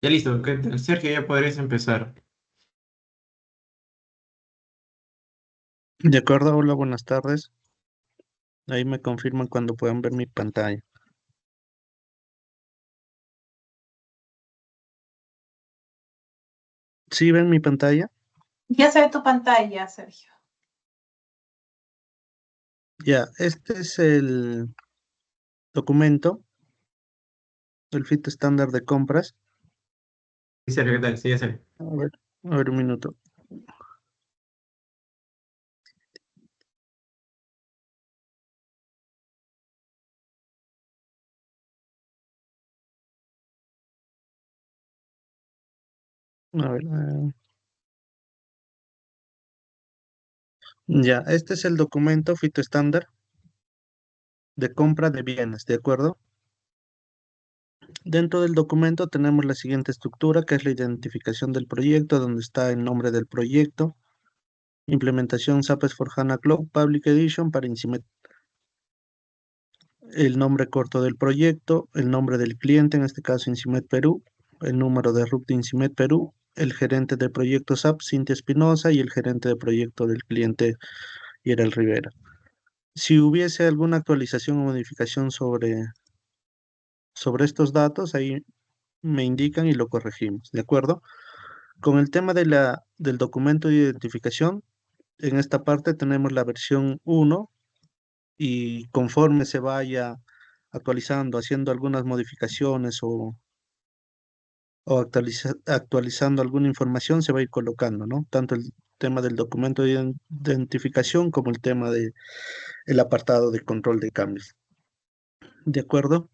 Ya listo, Sergio, ya podrías empezar. De acuerdo, hola, buenas tardes. Ahí me confirman cuando puedan ver mi pantalla. ¿Sí ven mi pantalla? Ya se ve tu pantalla, Sergio. Ya, este es el documento, el FIT estándar de compras. Sí, Sergio, ¿qué tal? Sí, ya sé. A ver un minuto. A ver, ya, este es el documento FIT estándar de compra de bienes, ¿de acuerdo? Dentro del documento tenemos la siguiente estructura, que es la identificación del proyecto, donde está el nombre del proyecto, implementación SAP S/4HANA Cloud Public Edition para Incimet, el nombre corto del proyecto, el nombre del cliente, en este caso Incimet Perú, el número de RUC de Incimet Perú, el gerente de proyecto SAP, Cintia Espinosa, y el gerente de proyecto del cliente, Yerel Rivera. Si hubiese alguna actualización o modificación sobre estos datos, ahí me indican y lo corregimos, ¿de acuerdo? Con el tema del documento de identificación, en esta parte tenemos la versión 1 y conforme se vaya actualizando, haciendo algunas modificaciones o actualizando alguna información, se va a ir colocando, ¿no? Tanto el tema del documento de identificación como el tema del apartado de control de cambios. ¿De acuerdo?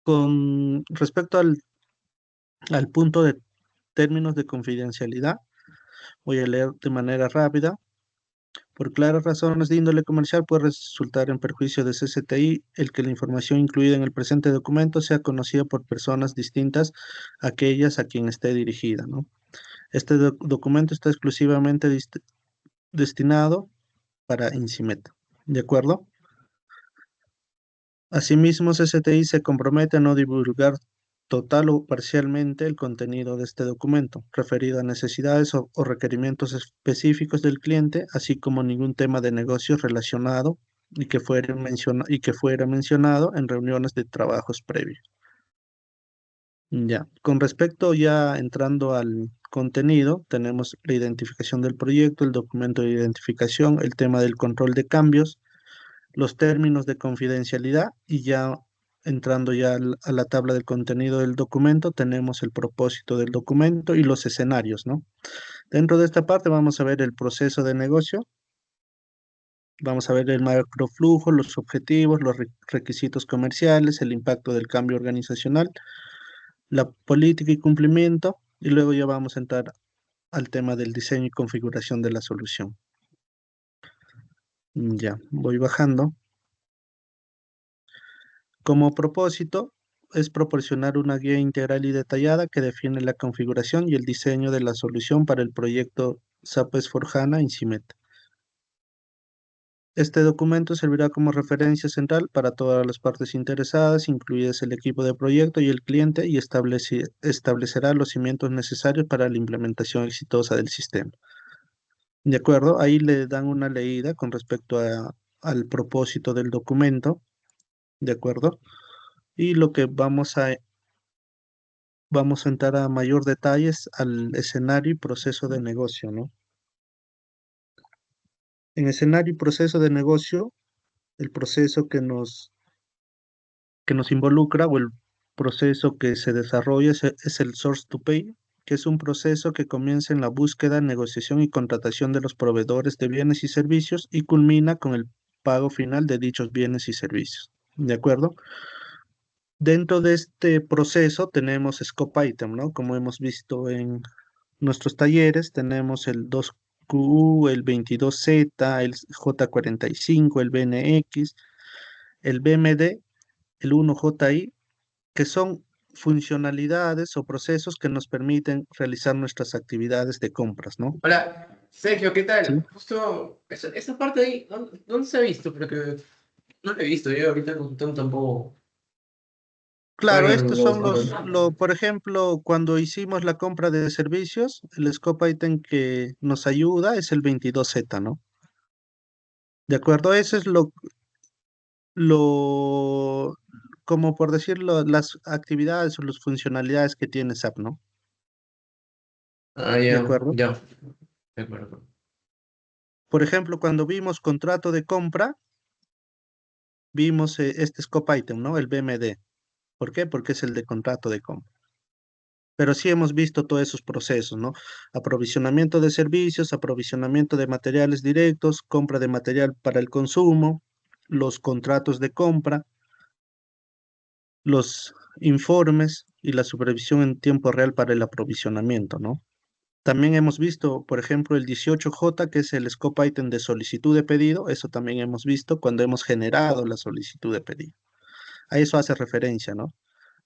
Con respecto al punto de términos de confidencialidad, voy a leer de manera rápida. Por claras razones de índole comercial puede resultar en perjuicio de CCTI el que la información incluida en el presente documento sea conocida por personas distintas a aquellas a quien esté dirigida, ¿no? Este documento está exclusivamente destinado para INCIMET, ¿de acuerdo? Asimismo, CCTI se compromete a no divulgar total o parcialmente el contenido de este documento, referido a necesidades o requerimientos específicos del cliente, así como ningún tema de negocios relacionado y que fuera mencionado en reuniones de trabajos previos. Ya, con respecto ya entrando al contenido, tenemos la identificación del proyecto, el documento de identificación, el tema del control de cambios, los términos de confidencialidad y ya entrando ya a la tabla del contenido del documento, tenemos el propósito del documento y los escenarios, ¿no? Dentro de esta parte vamos a ver el proceso de negocio, vamos a ver el macroflujo, los objetivos, los requisitos comerciales, el impacto del cambio organizacional, la política y cumplimiento, y luego ya vamos a entrar al tema del diseño y configuración de la solución. Ya, voy bajando. Como propósito, es proporcionar una guía integral y detallada que define la configuración y el diseño de la solución para el proyecto SAP S/4HANA Incimet. Este documento servirá como referencia central para todas las partes interesadas, incluidas el equipo de proyecto y el cliente, y establecerá los cimientos necesarios para la implementación exitosa del sistema. De acuerdo, ahí le dan una leída con respecto al propósito del documento, de acuerdo, y lo que vamos a entrar a mayor detalles al escenario y proceso de negocio, ¿no? En escenario y proceso de negocio, el proceso que nos involucra o el proceso que se desarrolla es el source to pay, que es un proceso que comienza en la búsqueda, negociación y contratación de los proveedores de bienes y servicios y culmina con el pago final de dichos bienes y servicios. ¿De acuerdo? Dentro de este proceso tenemos scope item, ¿no? Como hemos visto en nuestros talleres, tenemos el 2Q, el 22Z, el J45, el BNX, el BMD, el 1JI, que son funcionalidades o procesos que nos permiten realizar nuestras actividades de compras, ¿no? Hola, Sergio, ¿qué Sí. tal? Justo esa parte ahí, ¿dónde se ha visto? Porque no la he visto, yo ahorita no tampoco. Claro, Para estos son los... por ejemplo, cuando hicimos la compra de servicios, el scope item que nos ayuda es el 22Z, ¿no? De acuerdo, eso es lo, como por decirlo, las actividades o las funcionalidades que tiene SAP, ¿no? Ah, De ya, acuerdo. ya. De acuerdo. Por ejemplo, cuando vimos contrato de compra, vimos este scope item, ¿no? El BMD. ¿Por qué? Porque es el de contrato de compra. Pero sí hemos visto todos esos procesos, ¿no? Aprovisionamiento de servicios, aprovisionamiento de materiales directos, compra de material para el consumo, los contratos de compra, los informes y la supervisión en tiempo real para el aprovisionamiento, ¿no? También hemos visto, por ejemplo, el 18J, que es el scope item de solicitud de pedido. Eso también hemos visto cuando hemos generado la solicitud de pedido. A eso hace referencia, ¿no?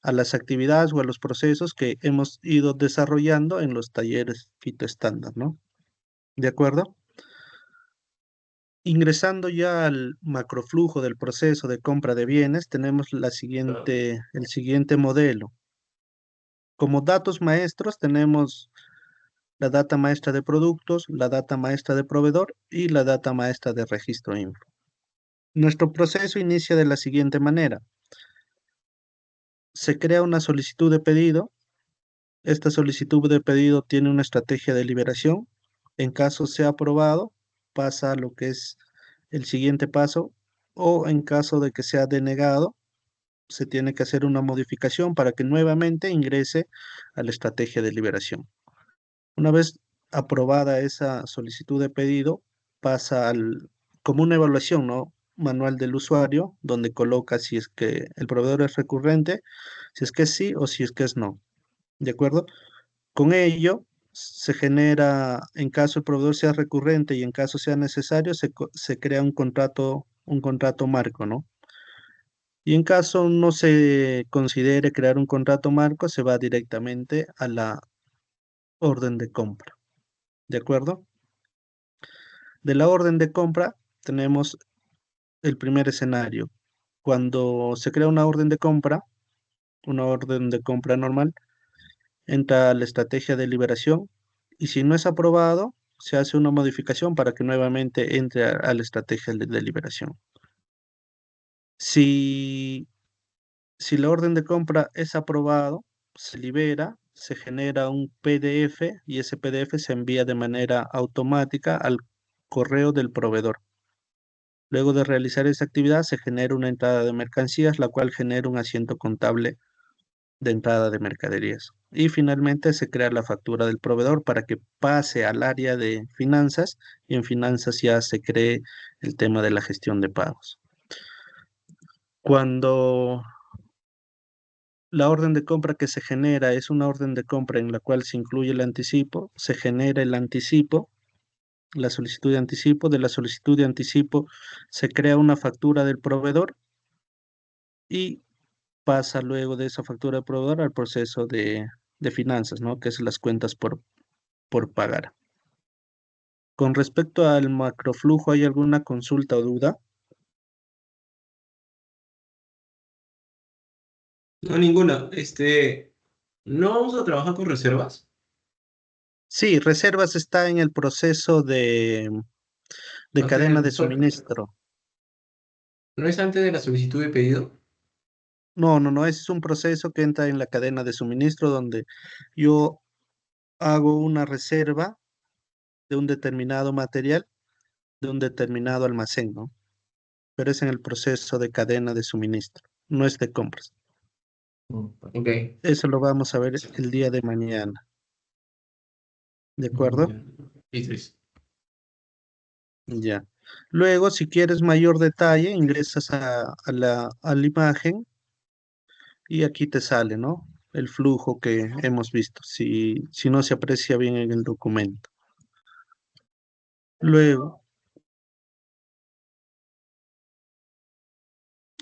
A las actividades o a los procesos que hemos ido desarrollando en los talleres FITO estándar, ¿no? ¿De acuerdo? Ingresando ya al macroflujo del proceso de compra de bienes, tenemos el siguiente modelo. Como datos maestros tenemos la data maestra de productos, la data maestra de proveedor y la data maestra de registro info. Nuestro proceso inicia de la siguiente manera. Se crea una solicitud de pedido. Esta solicitud de pedido tiene una estrategia de liberación. En caso sea aprobado, pasa a lo que es el siguiente paso, o en caso de que sea denegado, se tiene que hacer una modificación para que nuevamente ingrese a la estrategia de liberación. Una vez aprobada esa solicitud de pedido, pasa como una evaluación, ¿no? Manual del usuario, donde coloca si es que el proveedor es recurrente, si es que sí o si es que es no. ¿De acuerdo? Con ello, se genera, en caso el proveedor sea recurrente y en caso sea necesario, se crea un contrato marco, ¿no? Y en caso no se considere crear un contrato marco, se va directamente a la orden de compra. ¿De acuerdo? De la orden de compra tenemos el primer escenario. Cuando se crea una orden de compra normal, entra la estrategia de liberación y si no es aprobado, se hace una modificación para que nuevamente entre a la estrategia de liberación. Si, si la orden de compra es aprobado, se libera, se genera un PDF y ese PDF se envía de manera automática al correo del proveedor. Luego de realizar esa actividad, se genera una entrada de mercancías, la cual genera un asiento contable de entrada de mercaderías. Y finalmente se crea la factura del proveedor para que pase al área de finanzas y en finanzas ya se cree el tema de la gestión de pagos. Cuando la orden de compra que se genera es una orden de compra en la cual se incluye el anticipo, se genera el anticipo, la solicitud de anticipo. De la solicitud de anticipo se crea una factura del proveedor y pasa luego de esa factura de proveedor al proceso de finanzas, ¿no? Que es las cuentas por pagar. Con respecto al macroflujo, ¿hay alguna consulta o duda? No, ninguna. ¿No vamos a trabajar con reservas? Sí, reservas está en el proceso de O sea, cadena de suministro. ¿no es antes de la solicitud de pedido? No, no, no, ese es un proceso que entra en la cadena de suministro donde yo hago una reserva de un determinado material, de un determinado almacén, ¿no? Pero es en el proceso de cadena de suministro, no es de compras. Ok. Eso lo vamos a ver el día de mañana, ¿de acuerdo? Listo, listo. Ya. Luego, si quieres mayor detalle, ingresas a la imagen y aquí te sale, ¿no? El flujo que hemos visto, si no se aprecia bien en el documento. Luego,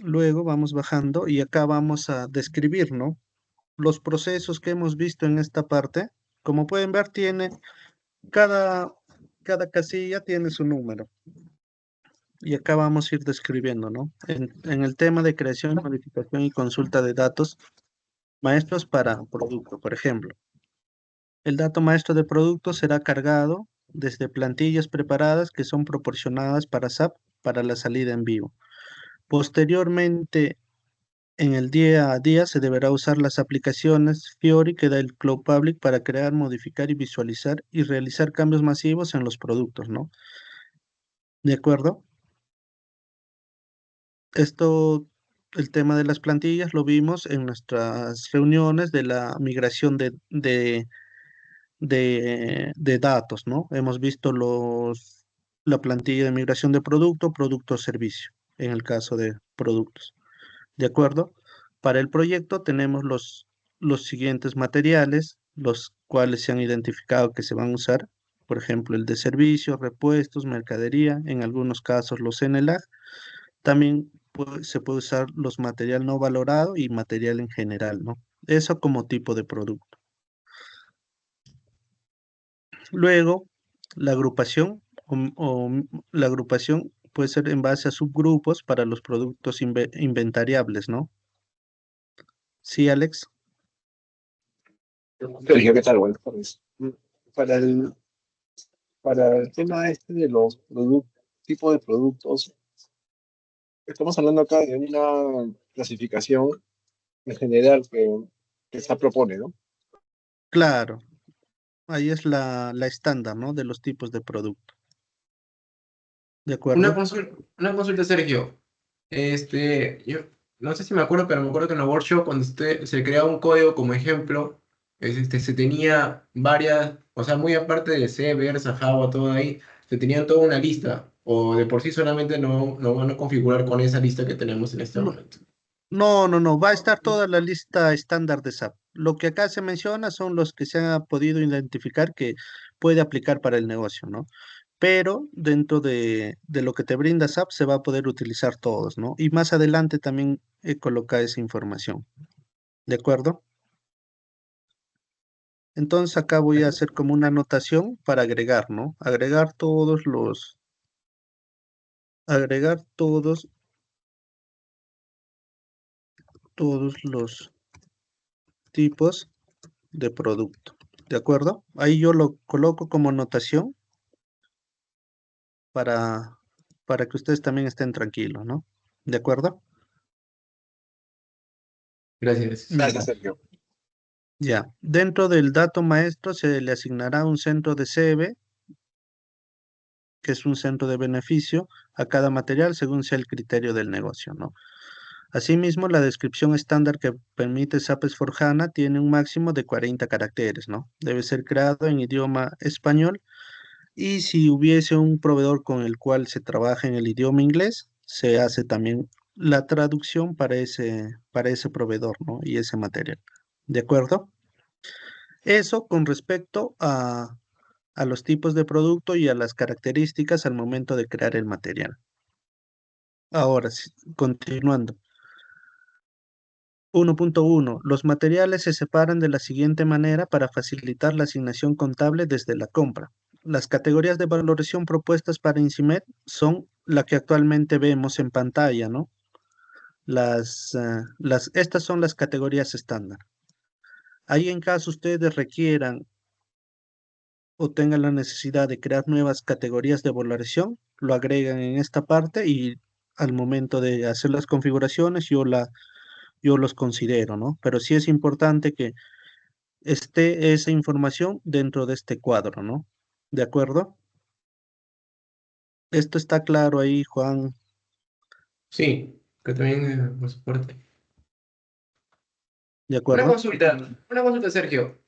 luego vamos bajando y acá vamos a describir, ¿no? Los procesos que hemos visto en esta parte. Como pueden ver, cada, cada casilla tiene su número. Y acá vamos a ir describiendo, ¿no? En el tema de creación, modificación y consulta de datos, Maestros para producto, por ejemplo. El dato maestro de producto será cargado desde plantillas preparadas que son proporcionadas para SAP para la salida en vivo. Posteriormente, en el día a día se deberá usar las aplicaciones Fiori que da el Cloud Public para crear, modificar y visualizar y realizar cambios masivos en los productos, ¿no? ¿De acuerdo? Esto, el tema de las plantillas lo vimos en nuestras reuniones de la migración de datos, ¿no? Hemos visto la plantilla de migración de producto, producto o servicio, en el caso de productos. ¿De acuerdo? Para el proyecto tenemos los siguientes materiales, los cuales se han identificado que se van a usar. Por ejemplo, el de servicios, repuestos, mercadería, en algunos casos los NLAG. También se puede usar los material no valorado y material en general, ¿no? Eso como tipo de producto. Luego, la agrupación la agrupación puede ser en base a subgrupos para los productos inventariables, ¿no? Sí, Alex. Sergio, ¿qué tal? Buenas tardes. Para el, para el tema este de los tipos de productos, estamos hablando acá de una clasificación en general que se propone, ¿no? Claro, ahí es la estándar, ¿no? De los tipos de producto. ¿De acuerdo? Una consulta, Sergio. Yo no sé si me acuerdo, pero me acuerdo que en la workshop, cuando se creaba un código como ejemplo, se tenía varias, o sea, muy aparte de C, Versa, Java, todo ahí, se tenían toda una lista, o de por sí solamente no van a configurar con esa lista que tenemos en este No, momento. no, va a estar toda la lista estándar de SAP. Lo que acá se menciona son los que se han podido identificar que puede aplicar para el negocio, ¿no? Pero dentro de lo que te brinda SAP se va a poder utilizar todos, ¿no? Y más adelante también colocar esa información, ¿de acuerdo? Entonces acá voy a hacer como una anotación para agregar, ¿no? Agregar todos los tipos de producto, ¿de acuerdo? Ahí yo lo coloco como anotación para, para que ustedes también estén tranquilos, ¿no? ¿De acuerdo? Gracias. Gracias, Ya. Sergio. Ya, dentro del dato maestro se le asignará un centro de CB, que es un centro de beneficio, a cada material según sea el criterio del negocio, ¿no? Asimismo, la descripción estándar que permite SAP S/4HANA tiene un máximo de 40 caracteres, ¿no? Debe ser creado en idioma español y si hubiese un proveedor con el cual se trabaja en el idioma inglés, se hace también la traducción para ese proveedor, ¿no? Y ese material. ¿De acuerdo? Eso con respecto a los tipos de producto y a las características al momento de crear el material. Ahora, continuando. 1.1. Los materiales se separan de la siguiente manera para facilitar la asignación contable desde la compra. Las categorías de valoración propuestas para INCIMED son la que actualmente vemos en pantalla, ¿no? Estas son las categorías estándar. Ahí en caso ustedes requieran o tengan la necesidad de crear nuevas categorías de valoración, lo agregan en esta parte y al momento de hacer las configuraciones yo los considero, ¿no? Pero sí es importante que esté esa información dentro de este cuadro, ¿no? ¿De acuerdo? Esto está claro ahí, Juan, Sí, que también por su parte. ¿de acuerdo? Una consulta, Sergio.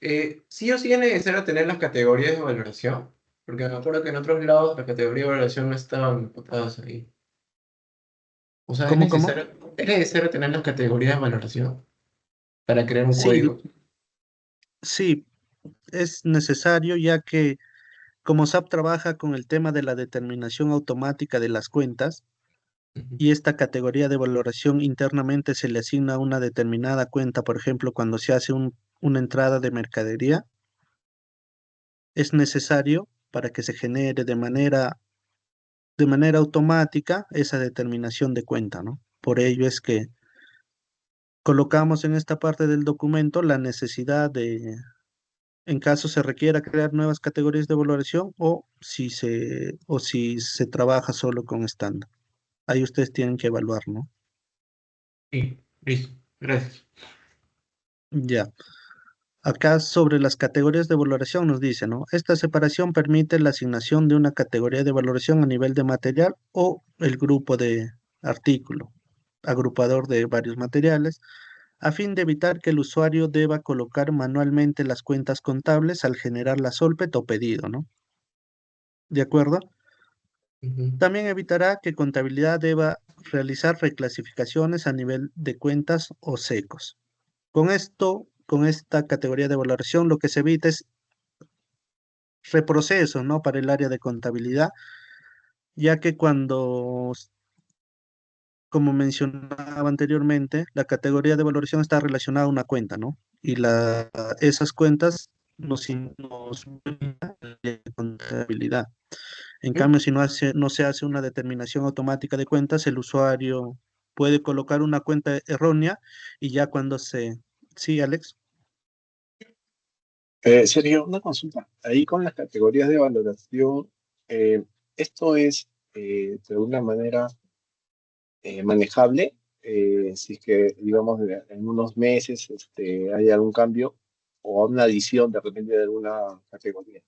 ¿Sí o sí es necesario tener las categorías de valoración? Porque me acuerdo que en otros lados las categorías de valoración no estaban botadas ahí. O sea, ¿Cómo? es necesario tener las categorías de valoración para crear un Sí, código. sí, es necesario ya que como SAP trabaja con el tema de la determinación automática de las cuentas Ujú. y esta categoría de valoración internamente se le asigna a una determinada cuenta, por ejemplo, cuando se hace una entrada de mercadería, es necesario para que se genere de manera automática esa determinación de cuenta, ¿no? Por ello es que colocamos en esta parte del documento la necesidad de, en caso se requiera crear nuevas categorías de valoración o si se trabaja solo con estándar. Ahí ustedes tienen que evaluar, ¿no? Sí, listo. Gracias. Ya. Acá sobre las categorías de valoración nos dice, ¿no? Esta separación permite la asignación de una categoría de valoración a nivel de material o el grupo de artículo, agrupador de varios materiales, a fin de evitar que el usuario deba colocar manualmente las cuentas contables al generar la solpet o pedido, ¿no? ¿De acuerdo? Ujú. También evitará que contabilidad deba realizar reclasificaciones a nivel de cuentas o secos. Con esto, con esta categoría de valoración, lo que se evita es reproceso, ¿no? Para el área de contabilidad, ya que como mencionaba anteriormente, la categoría de valoración está relacionada a una cuenta, ¿no? Y esas cuentas nos brindan la contabilidad. En cambio, si no se hace una determinación automática de cuentas, el usuario puede colocar una cuenta errónea y ya cuando se... Sí, Alex. Sergio, una consulta. Ahí con las categorías de valoración, eh, esto es de alguna manera manejable. Si es que, digamos, en unos meses hay algún cambio o una adición de repente de alguna categoría.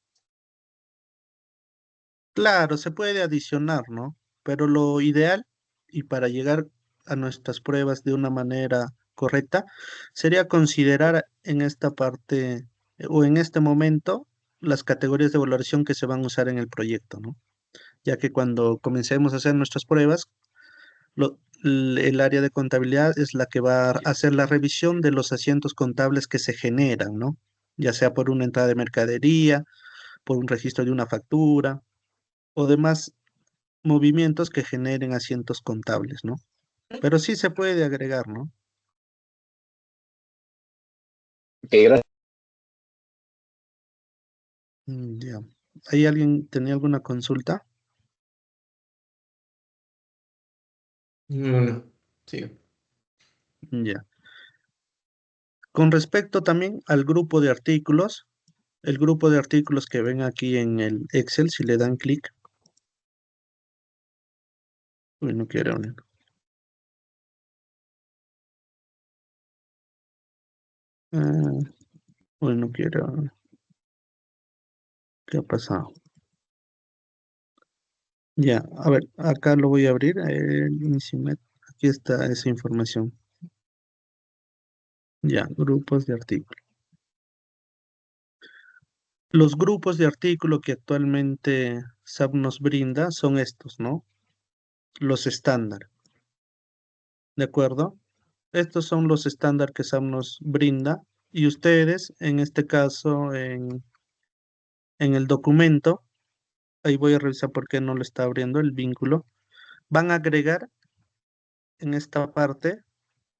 Claro, se puede adicionar, ¿no? Pero lo ideal, y para llegar a nuestras pruebas de una manera correcta, sería considerar en esta parte o en este momento las categorías de valoración que se van a usar en el proyecto, ¿no? Ya que cuando comencemos a hacer nuestras pruebas, el área de contabilidad es la que va a hacer la revisión de los asientos contables que se generan, ¿no? Ya sea por una entrada de mercadería, por un registro de una factura o demás movimientos que generen asientos contables, ¿no? Pero sí se puede agregar, ¿no? Ok, gracias. Ya. ¿Hay alguien tenía alguna consulta? No, no. Sí. Ya. Con respecto también al grupo de artículos, el grupo de artículos que ven aquí en el Excel, si le dan clic, uy, no quiero unir. Uy, no quiero. ¿Qué ha pasado? Ya, a ver, acá lo voy a abrir. Aquí está esa información. Ya, grupos de artículos. Los grupos de artículo que actualmente SAP nos brinda son estos, ¿no? Los estándar, ¿de acuerdo? Estos son los estándar que SAP nos brinda y ustedes, en este caso, en el documento, ahí voy a revisar por qué no lo está abriendo el vínculo, van a agregar en esta parte,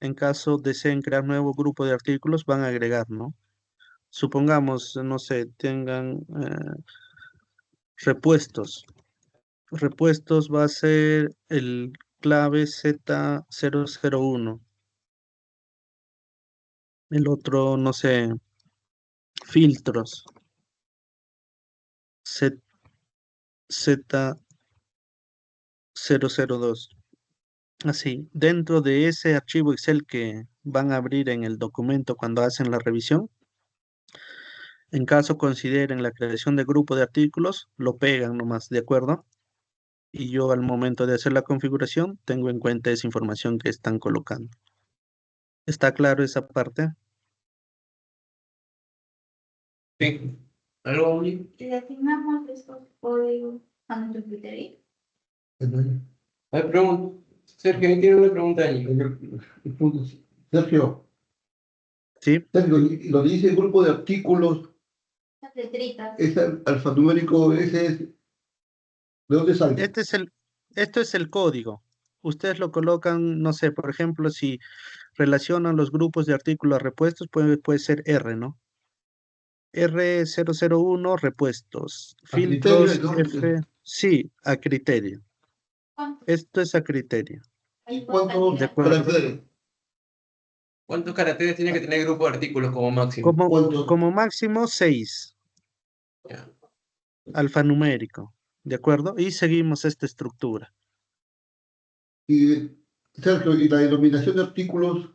en caso deseen crear nuevo grupo de artículos, van a agregar, ¿no? Supongamos, no sé, tengan repuestos. Repuestos va a ser el clave Z001. El otro, no sé, filtros. Z002. Así, dentro de ese archivo Excel que van a abrir en el documento cuando hacen la revisión, en caso consideren la creación de grupo de artículos, lo pegan nomás, ¿de acuerdo? Y yo al momento de hacer la configuración tengo en cuenta esa información que están colocando. ¿Está claro esa parte? Sí. ¿Algo, Oli? ¿Le asignamos estos códigos a nuestro criterio? Ujú. A ver, Sergio, ahí tiene una pregunta ahí. Sergio, Sí. Sergio, y lo que dice el grupo de artículos, Las letritas. ese alfanumérico, ese es, ¿de dónde sale? Esto es el código. Ustedes lo colocan, no sé, por ejemplo, si relacionan los grupos de artículos a repuestos, puede ser R, ¿no? R001 repuestos. A criterio, Filtros ¿no? F, sí, a criterio. ¿Cuántos? Esto es a criterio. ¿Y ¿De cuántos acuerdo? caracteres? ¿Cuántos caracteres tiene que tener el grupo de artículos como máximo? ¿Cuántos? Como máximo 6, Ya. alfanumérico, ¿de acuerdo? Y seguimos esta estructura. Y, Sergio, y la denominación de artículos,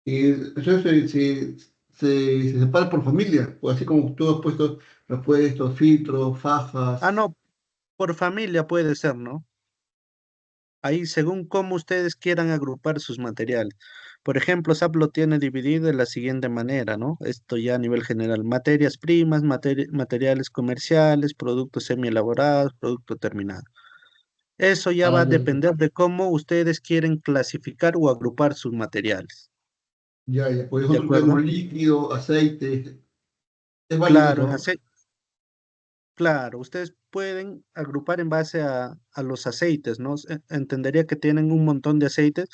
eso se separa por familia, o así como tú has puesto repuestos, filtros, fajas. Ah, no, por familia puede ser, ¿no? Ahí según cómo ustedes quieran agrupar sus materiales. Por ejemplo, SAP lo tiene dividido de la siguiente manera, ¿no? Esto ya a nivel general. Materias primas, materiales comerciales, productos semi-elaborados, producto terminado. Eso ya va Ah, a ya, depender de cómo ustedes quieren clasificar o agrupar sus materiales. ya, ya. Por ¿De ejemplo, acuerdo? tenemos líquido, aceite, es válido Claro, eso, ¿no? claro, ustedes pueden agrupar en base a los aceites, ¿no? Entendería que tienen un montón de aceites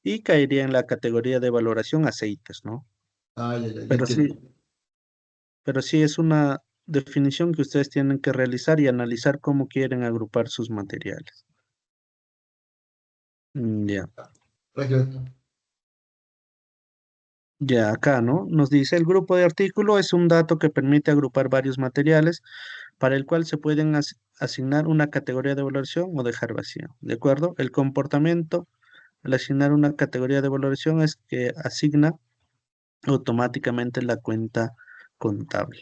y caería en la categoría de valoración aceites, ¿no? Ah, ya, ya, ya Pero entiendo. sí, pero sí es una definición que ustedes tienen que realizar y analizar cómo quieren agrupar sus materiales. Ya, Gracias. ya acá, ¿no? Nos dice el grupo de artículo es un dato que permite agrupar varios materiales para el cual se pueden asignar una categoría de valoración o dejar vacío, ¿de acuerdo? El comportamiento al asignar una categoría de valoración es que asigna automáticamente la cuenta contable,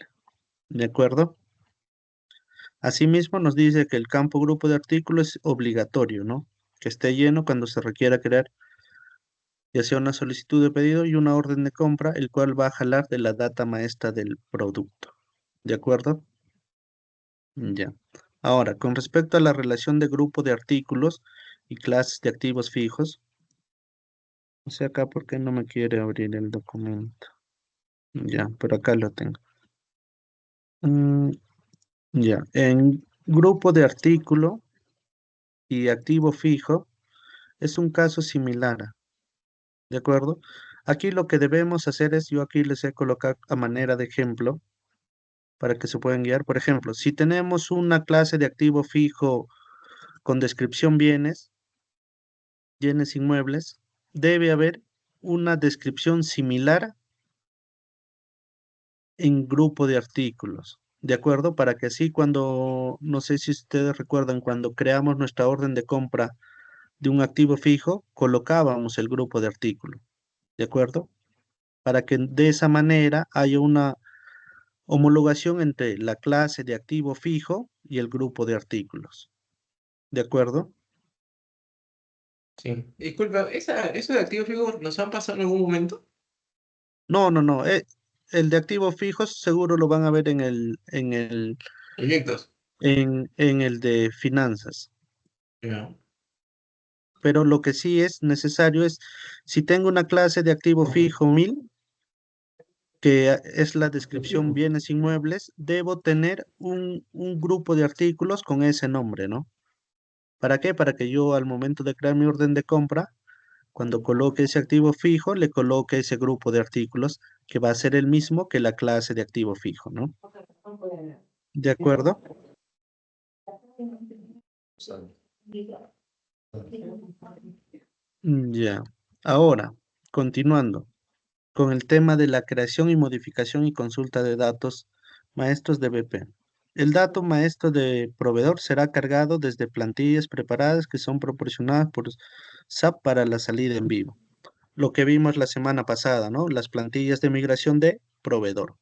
¿de acuerdo? Asimismo, nos dice que el campo grupo de artículos es obligatorio, ¿no? Que esté lleno cuando se requiera crear ya sea una solicitud de pedido y una orden de compra, el cual va a jalar de la data maestra del producto. ¿De acuerdo? Ya. Ahora, con respecto a la relación de grupo de artículos y clases de activos fijos, o sea, acá, ¿por qué no me quiere abrir el documento? Ya, pero acá lo tengo. Mm, ya, en grupo de artículo y activo fijo es un caso similar, ¿de acuerdo? Aquí lo que debemos hacer es, yo aquí les he colocado a manera de ejemplo para que se puedan guiar. Por ejemplo, si tenemos una clase de activo fijo con descripción bienes inmuebles, debe haber una descripción similar en grupo de artículos. ¿De acuerdo? Para que así cuando, no sé si ustedes recuerdan, cuando creamos nuestra orden de compra de un activo fijo, colocábamos el grupo de artículo, ¿de acuerdo? Para que de esa manera haya una homologación entre la clase de activo fijo y el grupo de artículos, ¿de acuerdo? Sí. Disculpa, ¿eso de activos fijos nos han pasado en algún momento? No, no, no, el de activos fijos seguro lo van a ver Proyectos. en el de finanzas, Ya. pero lo que sí es necesario es, si tengo una clase de activo fijo 1000, que es la descripción bienes inmuebles, debo tener un grupo de artículos con ese nombre, ¿no? ¿Para qué? Para que yo al momento de crear mi orden de compra, cuando coloque ese activo fijo, le coloque ese grupo de artículos que va a ser el mismo que la clase de activo fijo, ¿no? ¿De acuerdo? Ya. Ahora, continuando con el tema de la creación y modificación y consulta de datos maestros de BP. El dato maestro de proveedor será cargado desde plantillas preparadas que son proporcionadas por SAP para la salida en vivo. Lo que vimos la semana pasada, ¿no? Las plantillas de migración de proveedor.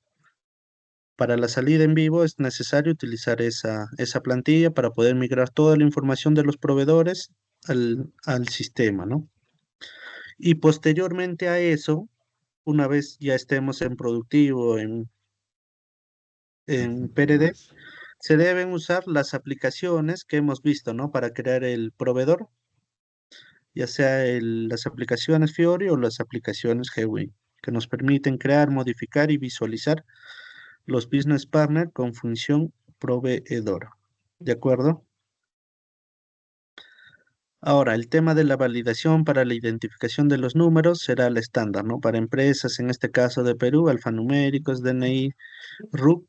Para la salida en vivo es necesario utilizar esa plantilla para poder migrar toda la información de los proveedores al sistema, ¿no? Y posteriormente a eso, una vez ya estemos en productivo, en PRD, se deben usar las aplicaciones que hemos visto, ¿no? Para crear el proveedor, ya sea las aplicaciones Fiori o las aplicaciones GWin, que nos permiten crear, modificar y visualizar los business partners con función proveedor. ¿De acuerdo? Ahora, el tema de la validación para la identificación de los números será el estándar, ¿no? Para empresas, en este caso de Perú, alfanuméricos, DNI, RUC,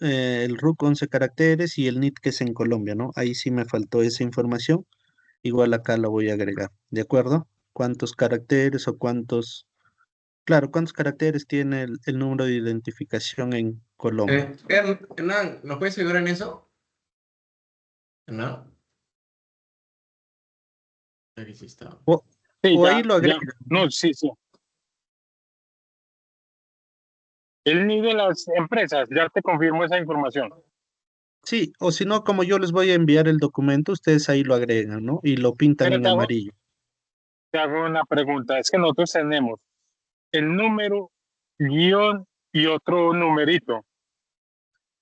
el RUC 11 caracteres y el NIT que es en Colombia, ¿no? Ahí sí me faltó esa información. Igual acá la voy a agregar, ¿de acuerdo? cuántos caracteres o cuántos, claro, cuántos caracteres tiene el número de identificación en Colombia. Hernán, ¿nos puedes ayudar en eso? ¿Hernán? Aquí sí está. O, Sí, o ahí lo ya. agrega. No, sí, sí. El NID de las empresas, ya te confirmo esa información. Sí, o si no, como yo les voy a enviar el documento, ustedes ahí lo agregan, ¿no? Y lo pintan Pero en amarillo. te hago una pregunta. Es que nosotros tenemos el número, guión y otro numerito.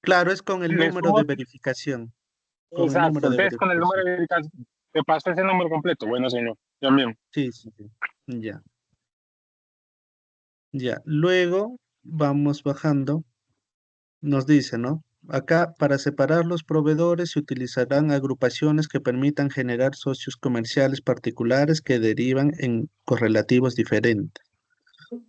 Claro, es con el Le número de sumo, verificación. Con el exacto. número de Entonces, con el número verificación. de verificación, te paso ese número completo. Bueno, señor, también. Sí, sí, sí. Ya. Ya. Luego vamos bajando. Nos dice, ¿no? Acá, para separar los proveedores se utilizarán agrupaciones que permitan generar socios comerciales particulares que derivan en correlativos diferentes.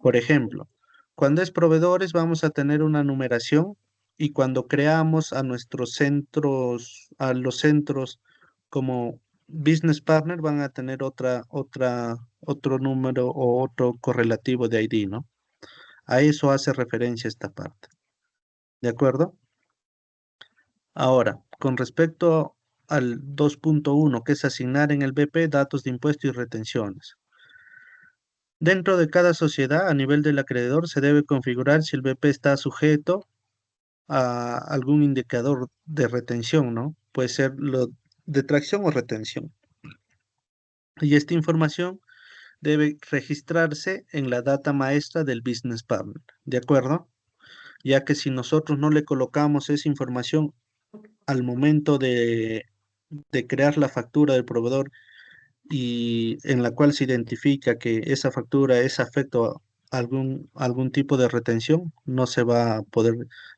Por ejemplo, cuando es proveedores vamos a tener una numeración y cuando creamos a nuestros centros, a los centros como business partner van a tener otro número o otro correlativo de ID, ¿no? A eso hace referencia esta parte. ¿De acuerdo? Ahora, con respecto al 2.1, que es asignar en el BP datos de impuestos y retenciones. Dentro de cada sociedad, a nivel del acreedor, se debe configurar si el BP está sujeto a algún indicador de retención, ¿no? Puede ser lo de tracción o retención. Y esta información debe registrarse en la data maestra del business partner, ¿de acuerdo? Ya que si nosotros no le colocamos esa información al momento de crear la factura del proveedor y en la cual se identifica que esa factura es afecto a algún tipo de retención, no se va a poder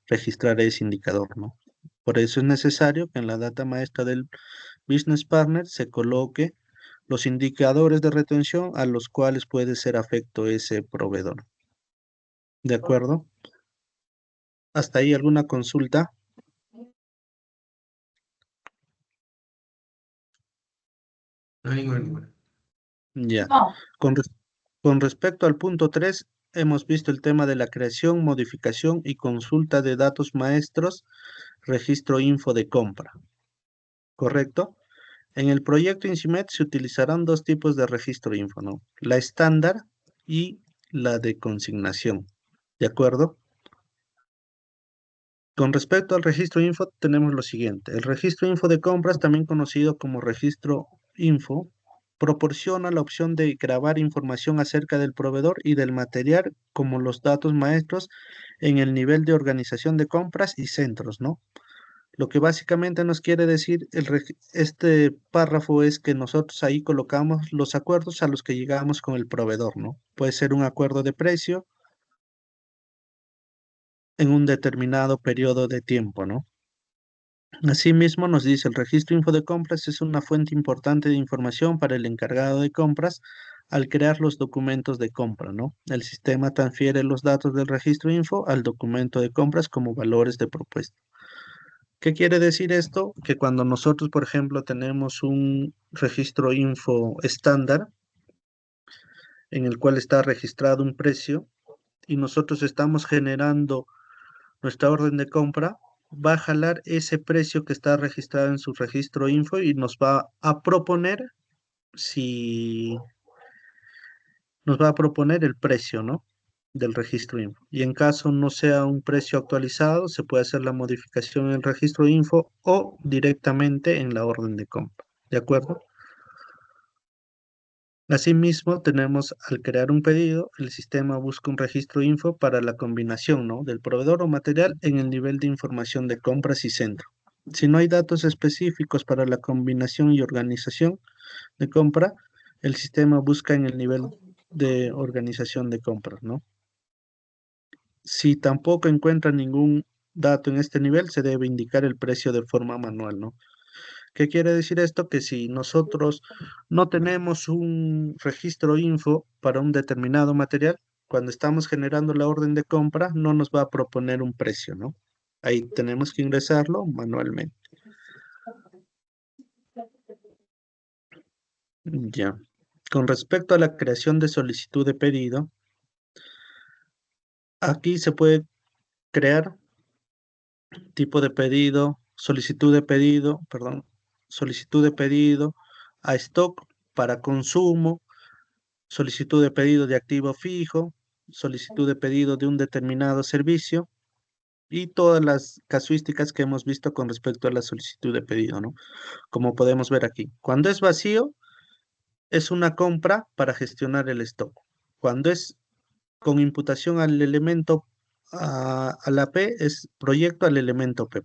registrar ese indicador, ¿no? Por eso es necesario que en la data maestra del Business Partner se coloque los indicadores de retención a los cuales puede ser afecto ese proveedor. ¿De acuerdo? ¿Hasta ahí alguna consulta? No hay ninguna. Ya. No. Con, res- con respecto al punto 3, hemos visto el tema de la creación, modificación y consulta de datos maestros, registro info de compra. ¿Correcto? En el proyecto INCIMET se utilizarán dos tipos de registro info, ¿no? La estándar y la de consignación. ¿De acuerdo? Con respecto al registro info, tenemos lo siguiente. El registro info de compras, también conocido como registro info, proporciona la opción de grabar información acerca del proveedor y del material como los datos maestros en el nivel de organización de compras y centros, ¿no? Lo que básicamente nos quiere decir este párrafo es que nosotros ahí colocamos los acuerdos a los que llegamos con el proveedor, ¿no? Puede ser un acuerdo de precio en un determinado periodo de tiempo, ¿no? Asimismo, nos dice, el registro info de compras es una fuente importante de información para el encargado de compras al crear los documentos de compra, ¿no? El sistema transfiere los datos del registro info al documento de compras como valores de propuesta. ¿Qué quiere decir esto? Que cuando nosotros, por ejemplo, tenemos un registro info estándar en el cual está registrado un precio y nosotros estamos generando nuestra orden de compra, va a jalar ese precio que está registrado en su registro info y nos va a proponer si nos va a proponer el precio, ¿no? Del registro info. Y en caso no sea un precio actualizado, se puede hacer la modificación en el registro info o directamente en la orden de compra. ¿De acuerdo? Asimismo, tenemos al crear un pedido, el sistema busca un registro info para la combinación, ¿no? Del proveedor o material en el nivel de información de compras y centro. Si no hay datos específicos para la combinación y organización de compra, el sistema busca en el nivel de organización de compras, ¿no? Si tampoco encuentra ningún dato en este nivel, se debe indicar el precio de forma manual, ¿no? ¿Qué quiere decir esto? Que si nosotros no tenemos un registro info para un determinado material, cuando estamos generando la orden de compra, no nos va a proponer un precio, ¿no? Ahí tenemos que ingresarlo manualmente. Ya. Con respecto a la creación de solicitud de pedido, aquí se puede crear tipo de pedido, solicitud de pedido a stock para consumo, solicitud de pedido de activo fijo, solicitud de pedido de un determinado servicio y todas las casuísticas que hemos visto con respecto a la solicitud de pedido, ¿no? Como podemos ver aquí. Cuando es vacío, es una compra para gestionar el stock. Cuando es con imputación al elemento a la P, es proyecto al elemento P.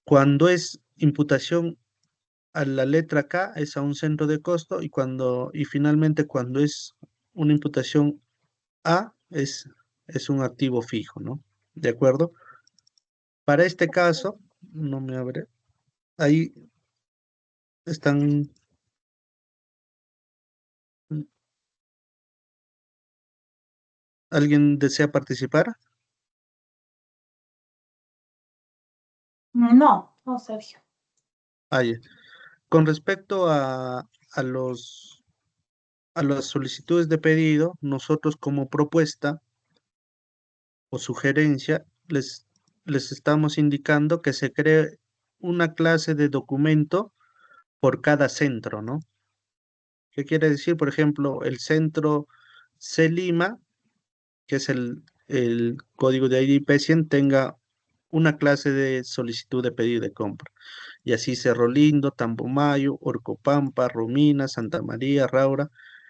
Cuando es imputación a la letra K, es a un centro de costo y finalmente cuando es una imputación A, es un activo fijo, ¿no? ¿De acuerdo? Para este caso, no me abre, ahí están, ¿alguien desea participar? No, Sergio. Ahí. Con respecto a los, a las solicitudes de pedido, nosotros como propuesta o sugerencia les estamos indicando que se cree una clase de documento por cada centro, ¿no? ¿Qué quiere decir? Por ejemplo, el centro C Lima, que es el código de ID P100, tenga una clase de solicitud de pedido de compra. Y así Cerro Lindo, Tambomayo, Orcopampa, Romina, Santa María, Raura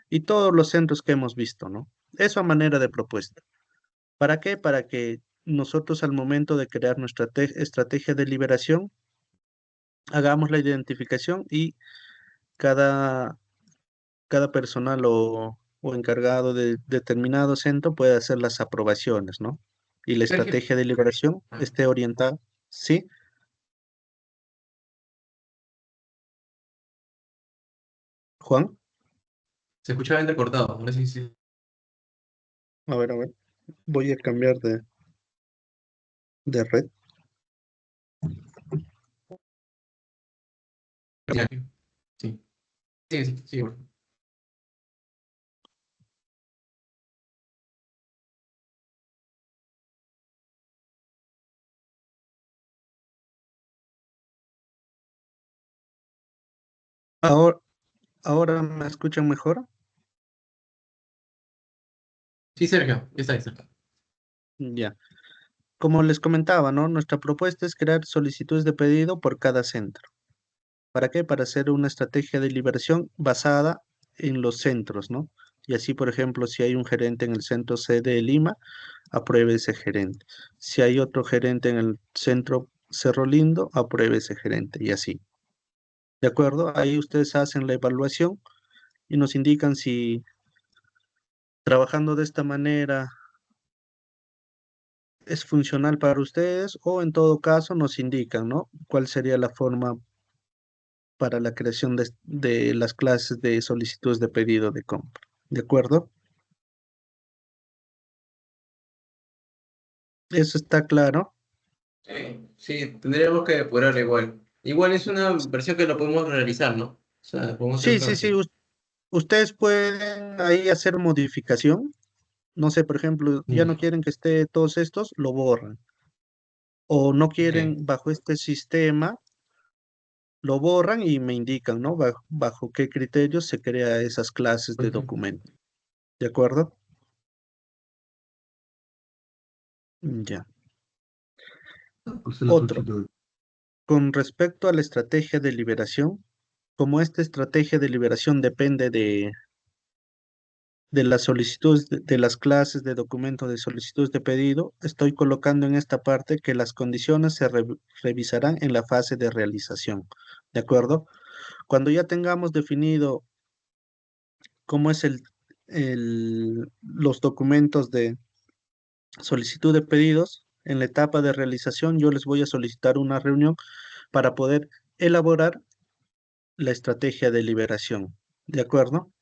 y todos los centros que hemos visto, ¿no? Eso a manera de propuesta. ¿Para qué? Para que nosotros al momento de crear nuestra estrategia de liberación, hagamos la identificación y cada, cada personal o encargado de determinado centro puede hacer las aprobaciones, ¿no? Y la Sergio. estrategia de liberación Ah, esté orientada, ¿sí? Juan, se escuchaba entrecortado. Ahora sí, sí. a ver, voy a cambiar de red. Ya, sí. Sí, sí, sí, por favor. Ahora, ahora me escuchan mejor. Sí, Sergio, ya está, ya está. Ya. Como les comentaba, ¿no? Nuestra propuesta es crear solicitudes de pedido por cada centro. ¿Para qué? Para hacer una estrategia de liberación basada en los centros, ¿no? Y así, por ejemplo, si hay un gerente en el centro C de Lima, apruebe ese gerente. Si hay otro gerente en el centro Cerro Lindo, apruebe ese gerente y así. ¿De acuerdo? Ahí ustedes hacen la evaluación y nos indican si trabajando de esta manera es funcional para ustedes o en todo caso nos indican, ¿no? ¿Cuál sería la forma para la creación de las clases de solicitudes de pedido de compra? ¿De acuerdo? Eso está claro. Sí, sí, tendríamos que depurarlo igual. Igual es una versión que lo podemos realizar, ¿no? O sea, podemos hacer Sí, otra sí, sí. versión. Ustedes pueden ahí hacer modificación. No sé, por ejemplo, ya no Mm, quieren que esté todos estos, lo borran. O no ok. quieren bajo este sistema, lo borran y me indican, ¿no? Bajo qué criterios se crea esas clases de Ujú. documento. ¿De acuerdo? Ya. Pues la Otro. solicitud. Con respecto a la estrategia de liberación, como esta estrategia de liberación depende de las solicitudes, de las clases de documento de solicitudes de pedido, estoy colocando en esta parte que las condiciones se revisarán en la fase de realización. ¿De acuerdo? Cuando ya tengamos definido cómo es los documentos de solicitud de pedidos, en la etapa de realización yo les voy a solicitar una reunión para poder elaborar la estrategia de liberación. ¿De acuerdo?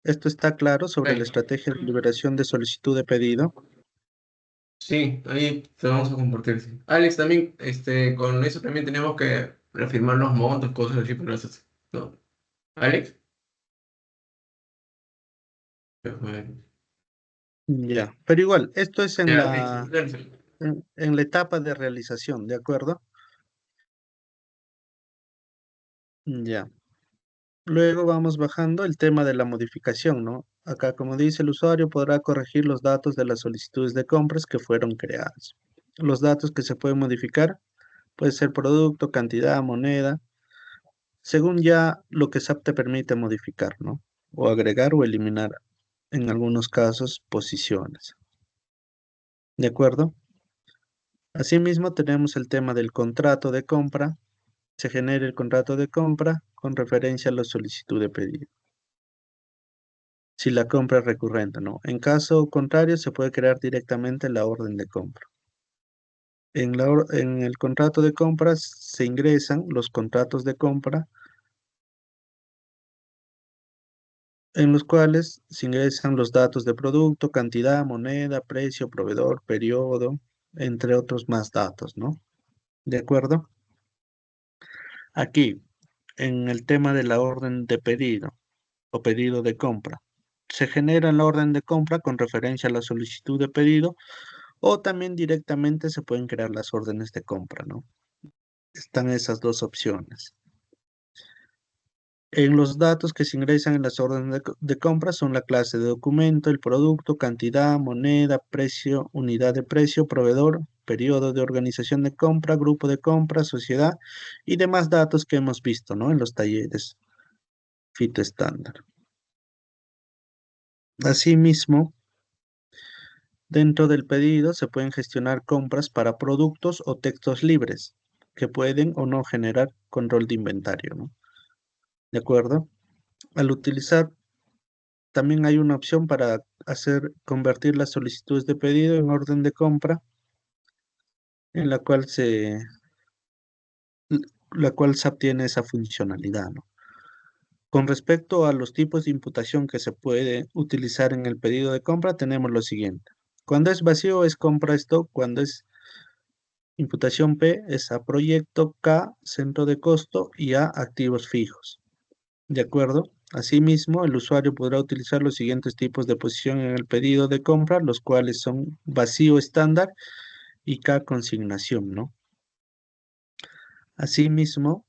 Esto está claro sobre la Ok. estrategia de liberación de solicitud de pedido. Sí, ahí te vamos a compartir. Sí. Alex, también, con eso también tenemos que reafirmar los montos, cosas así, pero eso, sí, ¿no? Alex. Ya, pero igual, esto es en Ya, ok, la, dale, dale. en la etapa de realización, ¿de acuerdo? Ya. Luego vamos bajando el tema de la modificación, ¿no? Acá, como dice, el usuario podrá corregir los datos de las solicitudes de compras que fueron creadas. Los datos que se pueden modificar puede ser producto, cantidad, moneda, según ya lo que SAP te permite modificar, ¿no? O agregar o eliminar, en algunos casos, posiciones. ¿De acuerdo? Asimismo, tenemos el tema del contrato de compra. Se genera el contrato de compra con referencia a la solicitud de pedido. Si la compra es recurrente, ¿no? En caso contrario, se puede crear directamente la orden de compra. En el contrato de compras se ingresan los contratos de compra en los cuales se ingresan los datos de producto, cantidad, moneda, precio, proveedor, periodo, entre otros más datos, ¿no? ¿De acuerdo? Aquí, en el tema de la orden de pedido o pedido de compra, se genera la orden de compra con referencia a la solicitud de pedido o también directamente se pueden crear las órdenes de compra, ¿no? Están esas dos opciones. En los datos que se ingresan en las órdenes de compra son la clase de documento, el producto, cantidad, moneda, precio, unidad de precio, proveedor, periodo de organización de compra, grupo de compra, sociedad y demás datos que hemos visto, ¿no? En los talleres FIT estándar. Asimismo, dentro del pedido se pueden gestionar compras para productos o textos libres que pueden o no generar control de inventario, ¿no? ¿De acuerdo? Al utilizar, también hay una opción para convertir las solicitudes de pedido en orden de compra, en la cual SAP tiene esa funcionalidad, ¿no? Con respecto a los tipos de imputación que se puede utilizar en el pedido de compra, tenemos lo siguiente. Cuando es vacío es compra stock, cuando es imputación P es a proyecto, K centro de costo y A activos fijos. ¿De acuerdo? Asimismo, el usuario podrá utilizar los siguientes tipos de posición en el pedido de compra, los cuales son vacío estándar y K consignación, ¿no? Asimismo,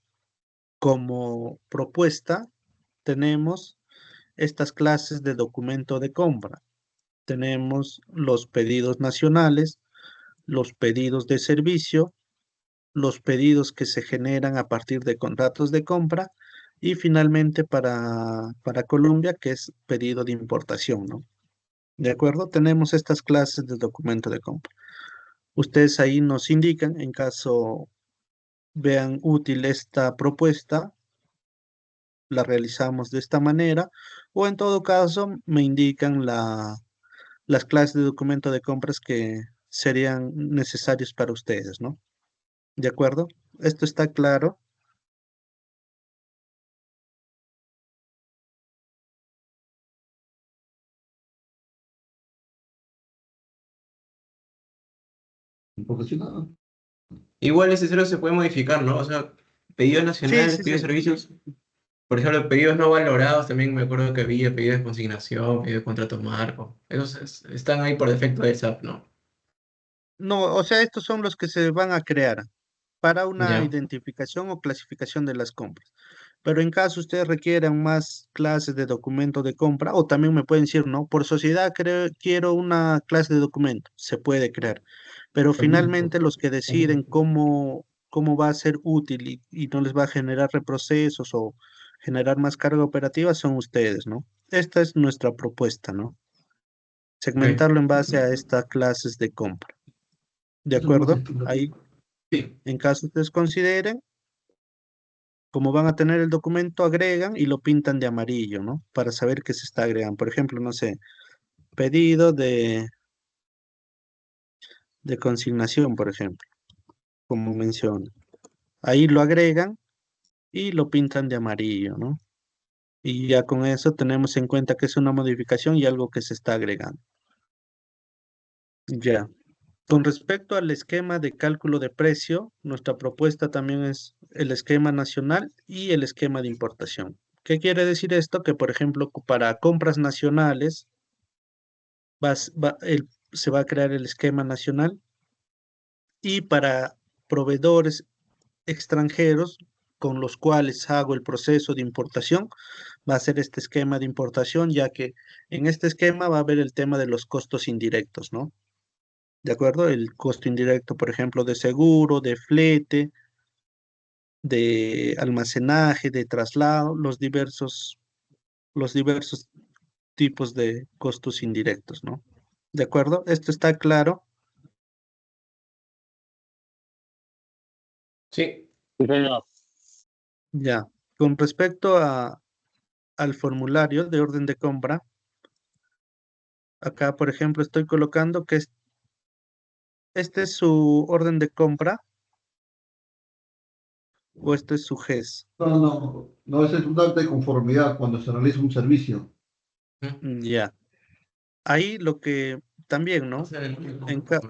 como propuesta, tenemos estas clases de documento de compra. Tenemos los pedidos nacionales, los pedidos de servicio, los pedidos que se generan a partir de contratos de compra y finalmente para Colombia, que es pedido de importación, ¿no? ¿De acuerdo? Tenemos estas clases de documento de compra. Ustedes ahí nos indican, en caso vean útil esta propuesta, la realizamos de esta manera, o en todo caso me indican las clases de documento de compras que serían necesarios para ustedes, ¿no? ¿De acuerdo? ¿Esto está claro? Profesional. Igual ese cero se puede modificar, ¿no? O sea, pedidos Sí, nacionales, sí, pedidos sí. de servicios. Por ejemplo, pedidos no valorados, también me acuerdo que había pedidos de consignación, pedidos de contrato marco. Esos están ahí por defecto de SAP, ¿no? No, o sea, estos son los que se van a crear para una Ya. identificación o clasificación de las compras. Pero en caso ustedes requieran más clases de documento de compra, o también me pueden decir, no, por sociedad quiero una clase de documento, se puede crear. Pero finalmente los que deciden cómo va a ser útil y no les va a generar reprocesos o generar más carga operativa son ustedes, ¿no? Esta es nuestra propuesta, ¿no? Ok. Segmentarlo en base a estas clases de compra. ¿De Eso es más acuerdo? estándar. Ahí, Sí. en caso ustedes consideren, como van a tener el documento, agregan y lo pintan de amarillo, ¿no? Para saber que se está agregando. Por ejemplo, no sé, pedido de consignación, por ejemplo, como menciono. Ahí lo agregan y lo pintan de amarillo, ¿no? Y ya con eso tenemos en cuenta que es una modificación y algo que se está agregando. Ya. Con respecto al esquema de cálculo de precio, nuestra propuesta también es el esquema nacional y el esquema de importación, ¿Qué quiere decir esto? Que, por ejemplo, para compras nacionales se va a crear el esquema nacional y para proveedores extranjeros con los cuales hago el proceso de importación, va a ser este esquema de importación, ya que en este esquema va a haber el tema de los costos indirectos, ¿no? ¿De acuerdo? El costo indirecto, por ejemplo, de seguro, de flete, de almacenaje, de traslado, los diversos tipos de costos indirectos, ¿no? ¿De acuerdo? ¿Esto está claro? Sí, Sí, señor. Ya. Con respecto al formulario de orden de compra, acá, por ejemplo, estoy colocando que este es su orden de compra o este es su GES. No, ese es un acta de conformidad cuando se realiza un servicio. Ya. Ahí lo que también, ¿no? En ca-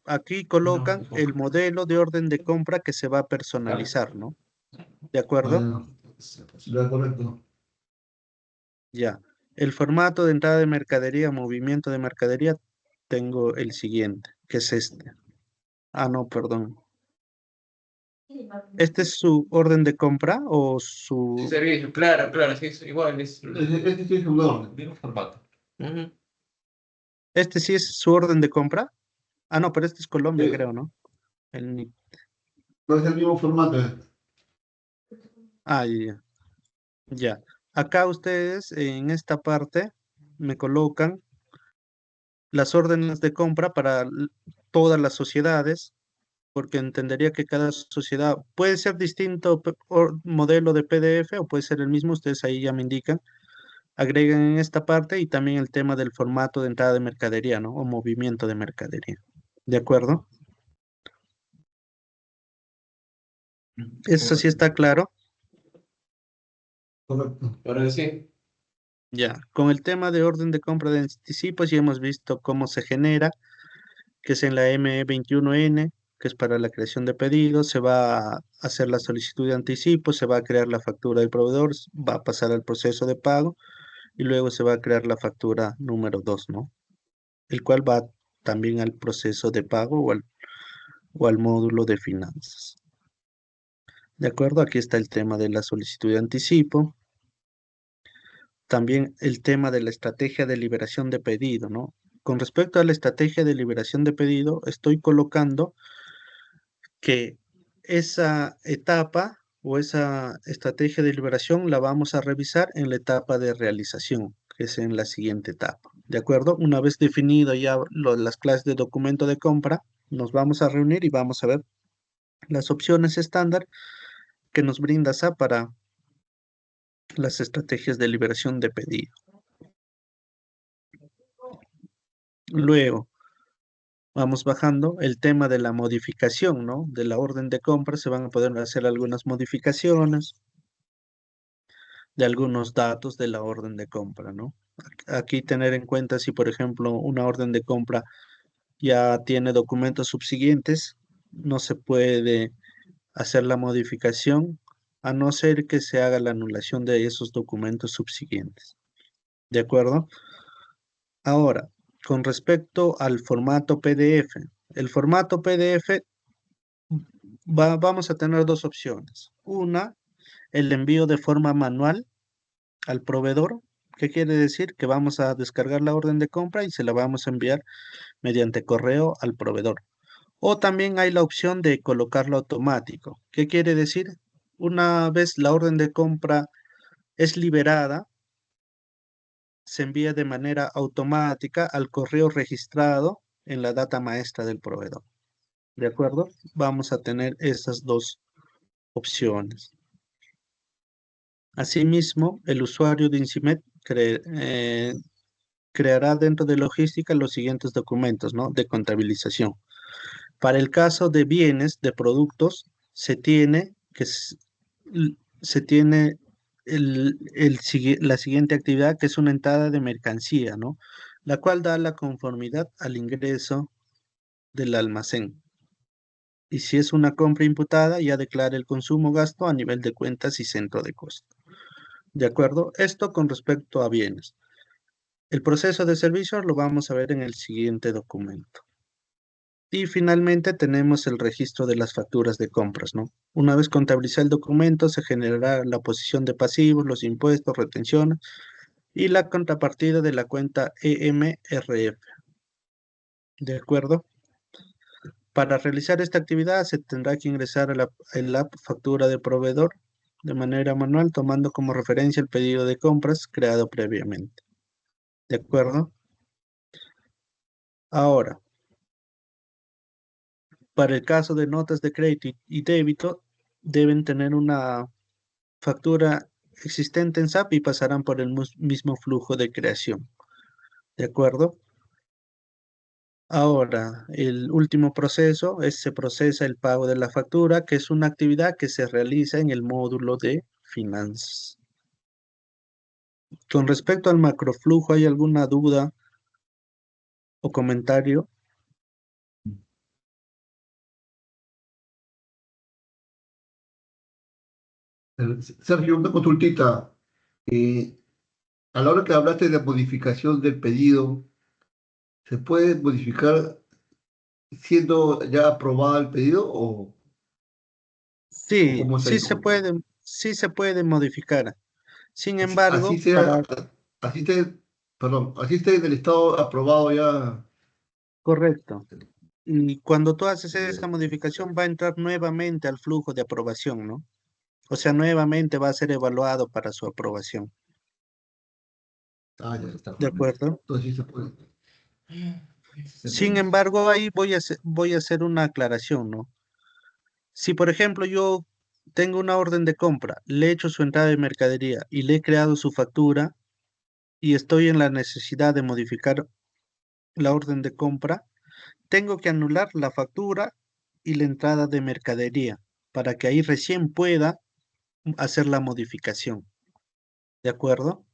Aquí colocan el modelo de orden de compra que se va a personalizar, ¿no? ¿De acuerdo? Ya, correcto. Ya. El formato de entrada de mercadería, movimiento de mercadería, tengo el siguiente, que es este. Ah, no, perdón. ¿Este es su orden de compra o su... servicio, claro, claro, sí, es igual, es Ese sí es un orden. mismo formato. Ujú. ¿Este sí es su orden de compra? Ah, no, pero este es Colombia, Sí, creo, ¿no? El NIC. no es el mismo formato. Ah, ya. Ya. Acá ustedes en esta parte me colocan las órdenes de compra para todas las sociedades, porque entendería que cada sociedad puede ser distinto modelo de PDF o puede ser el mismo, ustedes ahí ya me indican. Agregan en esta parte y también el tema del formato de entrada de mercadería, ¿no? O movimiento de mercadería. ¿De acuerdo? Eso sí está claro. Correcto. Ahora sí. Ya. Con el tema de orden de compra de anticipos ya hemos visto cómo se genera, que es en la M21N, que es para la creación de pedidos, se va a hacer la solicitud de anticipo, se va a crear la factura del proveedor, va a pasar al proceso de pago y luego se va a crear la factura número 2, ¿no? El cual va también al proceso de pago o al módulo de finanzas. De acuerdo, aquí está el tema de la solicitud de anticipo. También el tema de la estrategia de liberación de pedido, ¿no? Con respecto a la estrategia de liberación de pedido, estoy colocando que esa etapa o esa estrategia de liberación la vamos a revisar en la etapa de realización, que es en la siguiente etapa. ¿De acuerdo? Una vez definido ya las clases de documento de compra, nos vamos a reunir y vamos a ver las opciones estándar que nos brinda SAP para las estrategias de liberación de pedido. Luego, vamos bajando el tema de la modificación, ¿no? De la orden de compra, se van a poder hacer algunas modificaciones de algunos datos de la orden de compra, ¿no? Aquí tener en cuenta si, por ejemplo, una orden de compra ya tiene documentos subsiguientes, no se puede hacer la modificación a no ser que se haga la anulación de esos documentos subsiguientes. ¿De acuerdo? Ahora, con respecto al formato PDF, el formato PDF vamos a tener dos opciones. Una, el envío de forma manual al proveedor. ¿Qué quiere decir? Que vamos a descargar la orden de compra y se la vamos a enviar mediante correo al proveedor. O también hay la opción de colocarlo automático. ¿Qué quiere decir? Una vez la orden de compra es liberada, se envía de manera automática al correo registrado en la data maestra del proveedor. ¿De acuerdo? Vamos a tener esas dos opciones. Asimismo, el usuario de Insimet creará dentro de logística los siguientes documentos, ¿no? De contabilización. Para el caso de bienes, de productos, se tiene se tiene la siguiente actividad, que es una entrada de mercancía, ¿no? La cual da la conformidad al ingreso del almacén. Y si es una compra imputada, ya declara el consumo gasto a nivel de cuentas y centro de costo. ¿De acuerdo? Esto con respecto a bienes. El proceso de servicios lo vamos a ver en el siguiente documento. Y finalmente tenemos el registro de las facturas de compras, ¿no? Una vez contabilizado el documento, se generará la posición de pasivos, los impuestos, retenciones y la contrapartida de la cuenta EMRF. ¿De acuerdo? Para realizar esta actividad se tendrá que ingresar a la factura de proveedor de manera manual, tomando como referencia el pedido de compras creado previamente. ¿De acuerdo? Ahora, para el caso de notas de crédito y débito, deben tener una factura existente en SAP y pasarán por el mismo flujo de creación. ¿De acuerdo? Ahora, el último proceso se procesa el pago de la factura, que es una actividad que se realiza en el módulo de finanzas. Con respecto al macroflujo, ¿hay alguna duda o comentario? Sergio, una consultita. Eh, a la hora que hablaste de modificación del pedido, ¿se puede modificar siendo ya aprobado el pedido o Sí, cómo es ahí? sí se puede modificar. Sin Así embargo, sea, así esté, perdón, así esté en el estado aprobado ya. correcto. Y cuando tú haces esta modificación, va a entrar nuevamente al flujo de aprobación, ¿no? O sea, nuevamente va a ser evaluado para su aprobación. Ah, ya está. ¿De acuerdo? Entonces sí se puede. Sin embargo, ahí voy a hacer una aclaración, ¿no? Si, por ejemplo, yo tengo una orden de compra, le he hecho su entrada de mercadería y le he creado su factura y estoy en la necesidad de modificar la orden de compra, tengo que anular la factura y la entrada de mercadería para que ahí recién pueda hacer la modificación. ¿De acuerdo?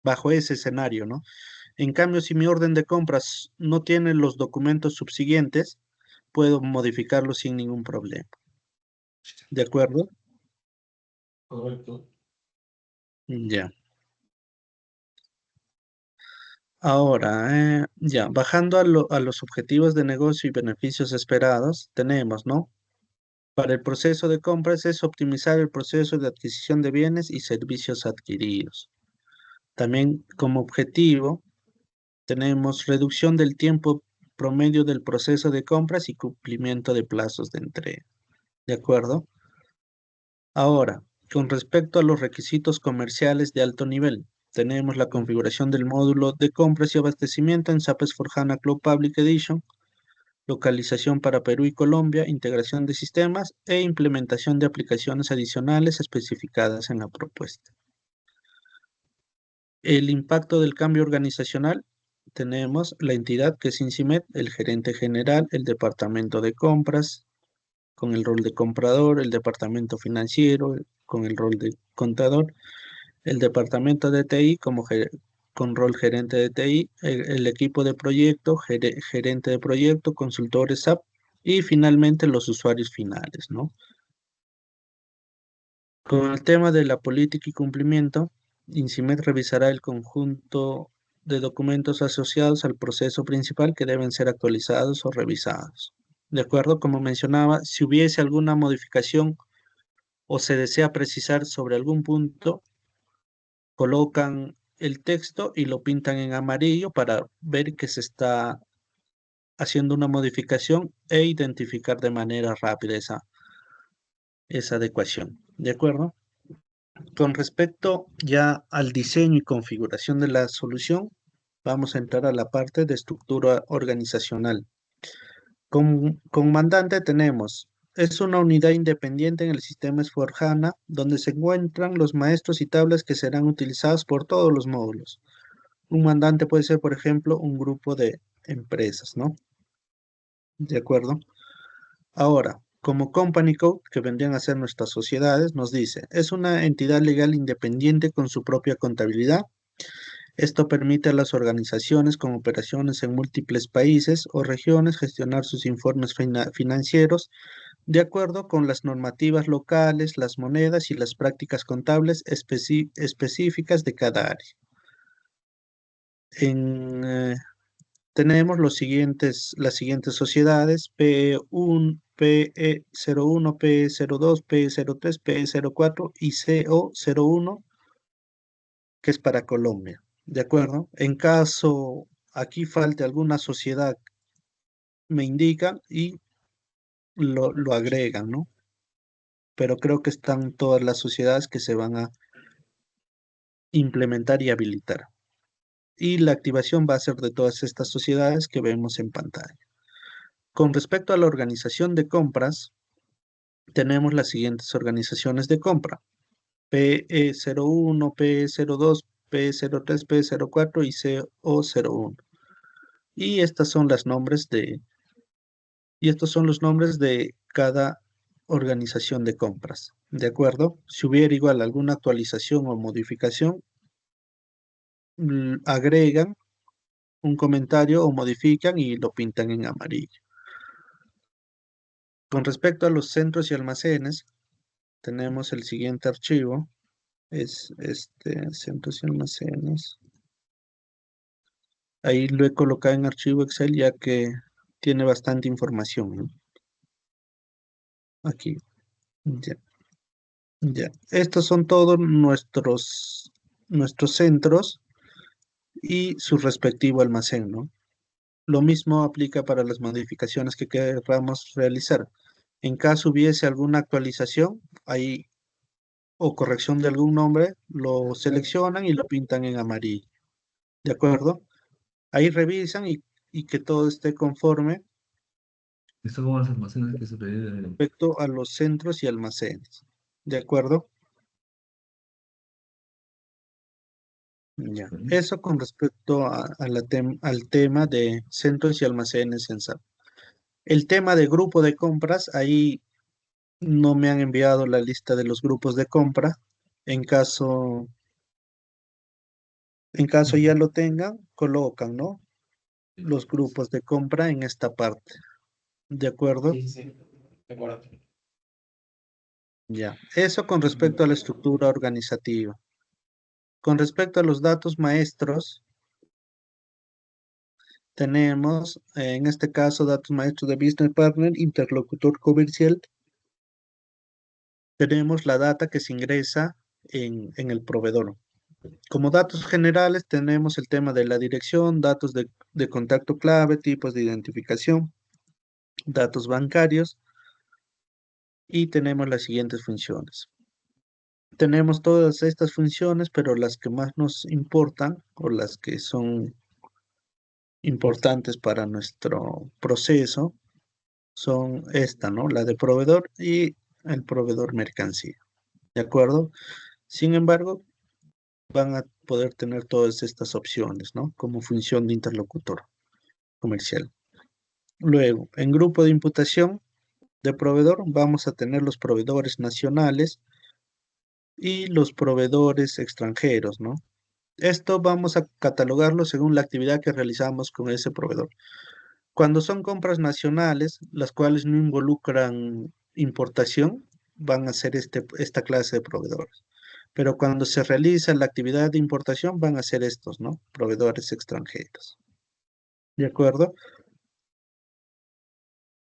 Bajo ese escenario, ¿no? En cambio, si mi orden de compras no tiene los documentos subsiguientes, puedo modificarlo sin ningún problema. ¿De acuerdo? Correcto. Ya. Ahora, ya, bajando a los objetivos de negocio y beneficios esperados, tenemos, ¿no? Para el proceso de compras es optimizar el proceso de adquisición de bienes y servicios adquiridos. También como objetivo tenemos reducción del tiempo promedio del proceso de compras y cumplimiento de plazos de entrega. ¿De acuerdo? Ahora, con respecto a los requisitos comerciales de alto nivel, tenemos la configuración del módulo de compras y abastecimiento en SAP S/4HANA Cloud Public Edition, localización para Perú y Colombia, integración de sistemas e implementación de aplicaciones adicionales especificadas en la propuesta. El impacto del cambio organizacional, tenemos la entidad que es INCIMED, el gerente general, el departamento de compras, con el rol de comprador, el departamento financiero, con el rol de contador, el departamento de TI con rol gerente de TI, el equipo de proyecto, gerente de proyecto, consultores SAP y finalmente los usuarios finales, ¿no? Con el tema de la política y cumplimiento, INCIMED revisará el conjunto de documentos asociados al proceso principal que deben ser actualizados o revisados. De acuerdo, como mencionaba, si hubiese alguna modificación o se desea precisar sobre algún punto, colocan el texto y lo pintan en amarillo para ver que se está haciendo una modificación e identificar de manera rápida esa adecuación. ¿De acuerdo? Con respecto ya al diseño y configuración de la solución, vamos a entrar a la parte de estructura organizacional. Con mandante tenemos, es una unidad independiente en el sistema S/4HANA, donde se encuentran los maestros y tablas que serán utilizados por todos los módulos. Un mandante puede ser, por ejemplo, un grupo de empresas, ¿no? ¿De acuerdo? Ahora, como Company Code, que vendrían a ser nuestras sociedades, nos dice, es una entidad legal independiente con su propia contabilidad. Esto permite a las organizaciones con operaciones en múltiples países o regiones gestionar sus informes financieros de acuerdo con las normativas locales, las monedas y las prácticas contables específicas de cada área. Tenemos las siguientes sociedades: PE1, PE01, PE02, PE03, PE04 y CO01, que es para Colombia, ¿de acuerdo? En caso aquí falte alguna sociedad, me indican y lo agregan, ¿no? Pero creo que están todas las sociedades que se van a implementar y habilitar. Y la activación va a ser de todas estas sociedades que vemos en pantalla. Con respecto a la organización de compras, tenemos las siguientes organizaciones de compra: PE01, PE02, PE03, PE04 y CO01. Y estos son los nombres de cada organización de compras, ¿de acuerdo? Si hubiera igual alguna actualización o modificación, agregan un comentario o modifican y lo pintan en amarillo. Con respecto a los centros y almacenes, tenemos el siguiente archivo, es centros y almacenes. Ahí lo he colocado en archivo Excel ya que tiene bastante información, ¿no? Aquí, ya, ya. Estos son todos nuestros centros y su respectivo almacén, ¿no? Lo mismo aplica para las modificaciones que queramos realizar. En caso hubiese alguna actualización, ahí, o corrección de algún nombre, lo seleccionan y lo pintan en amarillo, ¿de acuerdo? Ahí revisan y que todo esté conforme Esto como los almacenes que se piden. respecto a los centros y almacenes, ¿de acuerdo? Ya. Eso con respecto al tema de centros y almacenes en SAP. El tema de grupo de compras, ahí no me han enviado la lista de los grupos de compra. En caso ya lo tengan, colocan, ¿no? Los grupos de compra en esta parte. ¿De acuerdo? Sí, sí, de acuerdo. Ya. Eso con respecto a la estructura organizativa. Con respecto a los datos maestros, tenemos en este caso datos maestros de Business Partner, interlocutor comercial. Tenemos la data que se ingresa en el proveedor. Como datos generales tenemos el tema de la dirección, datos de contacto clave, tipos de identificación, datos bancarios y tenemos las siguientes funciones. Tenemos todas estas funciones, pero las que más nos importan o las que son importantes para nuestro proceso son esta, ¿no? La de proveedor y el proveedor mercancía, ¿de acuerdo? Sin embargo, van a poder tener todas estas opciones, ¿no? Como función de interlocutor comercial. Luego, en grupo de imputación de proveedor, vamos a tener los proveedores nacionales y los proveedores extranjeros, ¿no? Esto vamos a catalogarlo según la actividad que realizamos con ese proveedor. Cuando son compras nacionales, las cuales no involucran importación, van a ser esta clase de proveedores. Pero cuando se realiza la actividad de importación, van a ser estos, ¿no? Proveedores extranjeros. ¿De acuerdo?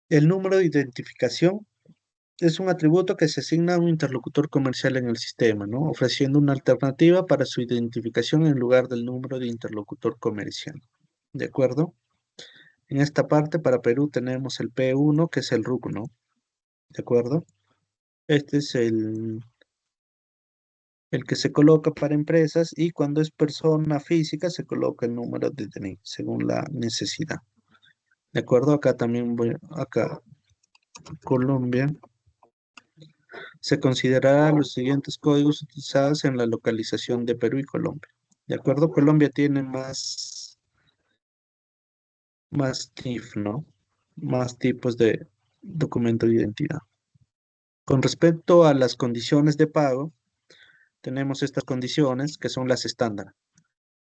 El número de identificación es un atributo que se asigna a un interlocutor comercial en el sistema, ¿no? Ofreciendo una alternativa para su identificación en lugar del número de interlocutor comercial. ¿De acuerdo? En esta parte, para Perú, tenemos el P1, que es el RUC, ¿no? ¿De acuerdo? Este es el que se coloca para empresas y cuando es persona física se coloca el número de DNI según la necesidad. ¿De acuerdo? Acá también acá, Colombia. Se considerarán los siguientes códigos utilizados en la localización de Perú y Colombia. ¿De acuerdo? Colombia tiene más TIF, ¿no? Más tipos de documento de identidad. Con respecto a las condiciones de pago, tenemos estas condiciones que son las estándar.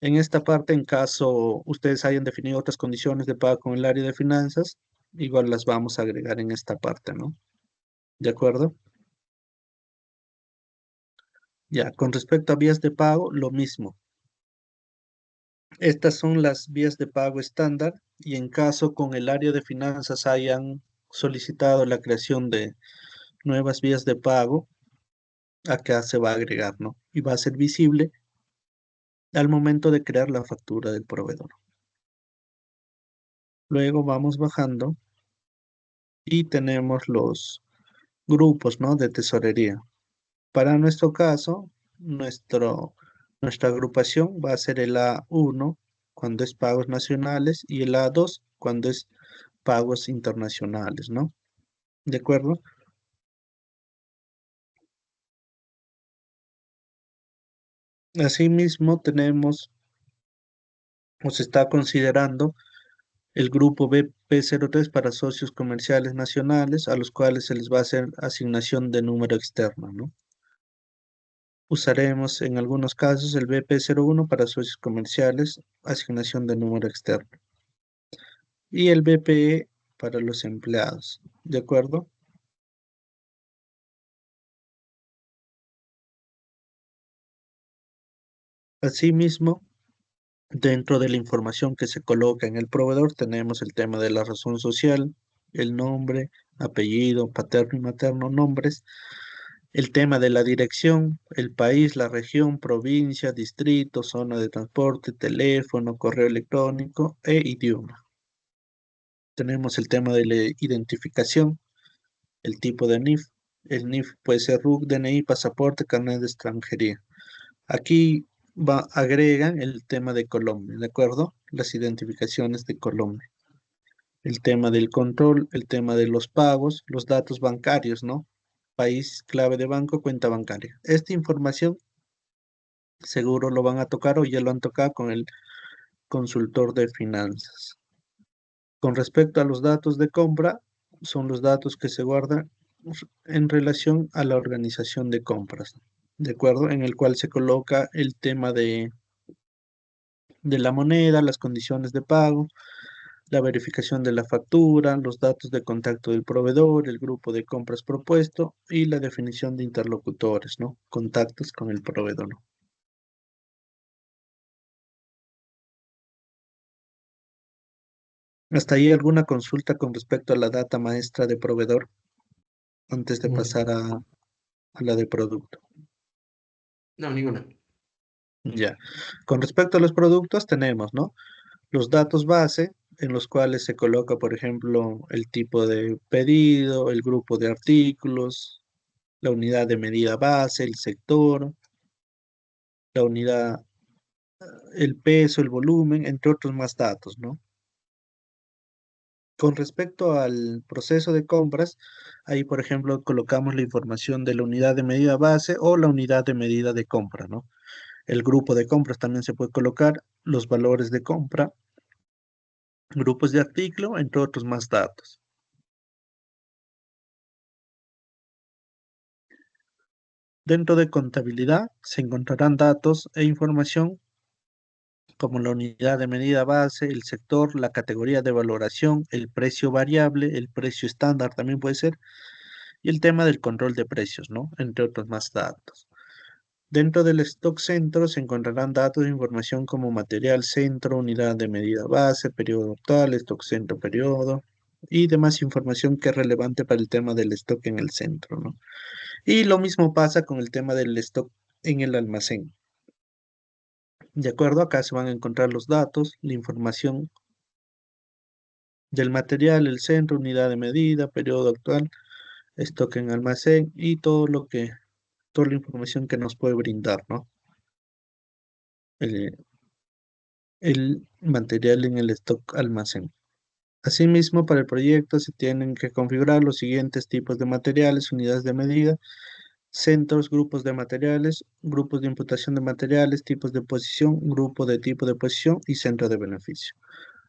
En esta parte, en caso ustedes hayan definido otras condiciones de pago con el área de finanzas, igual las vamos a agregar en esta parte, ¿no? ¿De acuerdo? Ya, con respecto a vías de pago, lo mismo. Estas son las vías de pago estándar y en caso con el área de finanzas hayan solicitado la creación de nuevas vías de pago, acá se va a agregar, ¿no? Y va a ser visible al momento de crear la factura del proveedor. Luego vamos bajando y tenemos los grupos, ¿no? De tesorería. Para nuestro caso, nuestra agrupación va a ser el A1 cuando es pagos nacionales y el A2 cuando es pagos internacionales, ¿no? ¿De acuerdo? Asimismo, tenemos o se está considerando el grupo BP03 para socios comerciales nacionales a los cuales se les va a hacer asignación de número externo, ¿no? Usaremos en algunos casos el BP01 para socios comerciales, asignación de número externo. Y el BPE para los empleados, ¿de acuerdo? Asimismo, dentro de la información que se coloca en el proveedor tenemos el tema de la razón social, el nombre, apellido, paterno y materno, nombres, el tema de la dirección, el país, la región, provincia, distrito, zona de transporte, teléfono, correo electrónico e idioma. Tenemos el tema de la identificación, el tipo de NIF. El NIF puede ser RUC, DNI, pasaporte, carnet de extranjería. Aquí agregan el tema de Colombia, ¿de acuerdo? Las identificaciones de Colombia. El tema del control, el tema de los pagos, los datos bancarios, ¿no? País, clave de banco, cuenta bancaria. Esta información seguro lo van a tocar o ya lo han tocado con el consultor de finanzas. Con respecto a los datos de compra, son los datos que se guardan en relación a la organización de compras, ¿de acuerdo? En el cual se coloca el tema de la moneda, las condiciones de pago, la verificación de la factura, los datos de contacto del proveedor, el grupo de compras propuesto y la definición de interlocutores, ¿no? Contactos con el proveedor. ¿Hasta ahí alguna consulta con respecto a la data maestra de proveedor antes de pasar a la de producto? No, ninguna. Ya. Con respecto a los productos tenemos, ¿no? Los datos base en los cuales se coloca, por ejemplo, el tipo de pedido, el grupo de artículos, la unidad de medida base, el sector, la unidad, el peso, el volumen, entre otros más datos, ¿no? Con respecto al proceso de compras, ahí, por ejemplo, colocamos la información de la unidad de medida base o la unidad de medida de compra, ¿no? El grupo de compras también se puede colocar, los valores de compra, grupos de artículo, entre otros más datos. Dentro de contabilidad se encontrarán datos e información como la unidad de medida base, el sector, la categoría de valoración, el precio variable, el precio estándar también puede ser, y el tema del control de precios, ¿no? Entre otros más datos. Dentro del stock centro se encontrarán datos de información como material centro, unidad de medida base, periodo actual, stock centro, periodo, y demás información que es relevante para el tema del stock en el centro, ¿no? Y lo mismo pasa con el tema del stock en el almacén. De acuerdo, acá se van a encontrar los datos, la información del material, el centro, unidad de medida, periodo actual, stock en almacén y toda la información que nos puede brindar, ¿no? El material en el stock almacén. Asimismo, para el proyecto se tienen que configurar los siguientes tipos de materiales, unidades de medida, centros, grupos de materiales, grupos de imputación de materiales, tipos de posición, grupo de tipo de posición y centro de beneficio.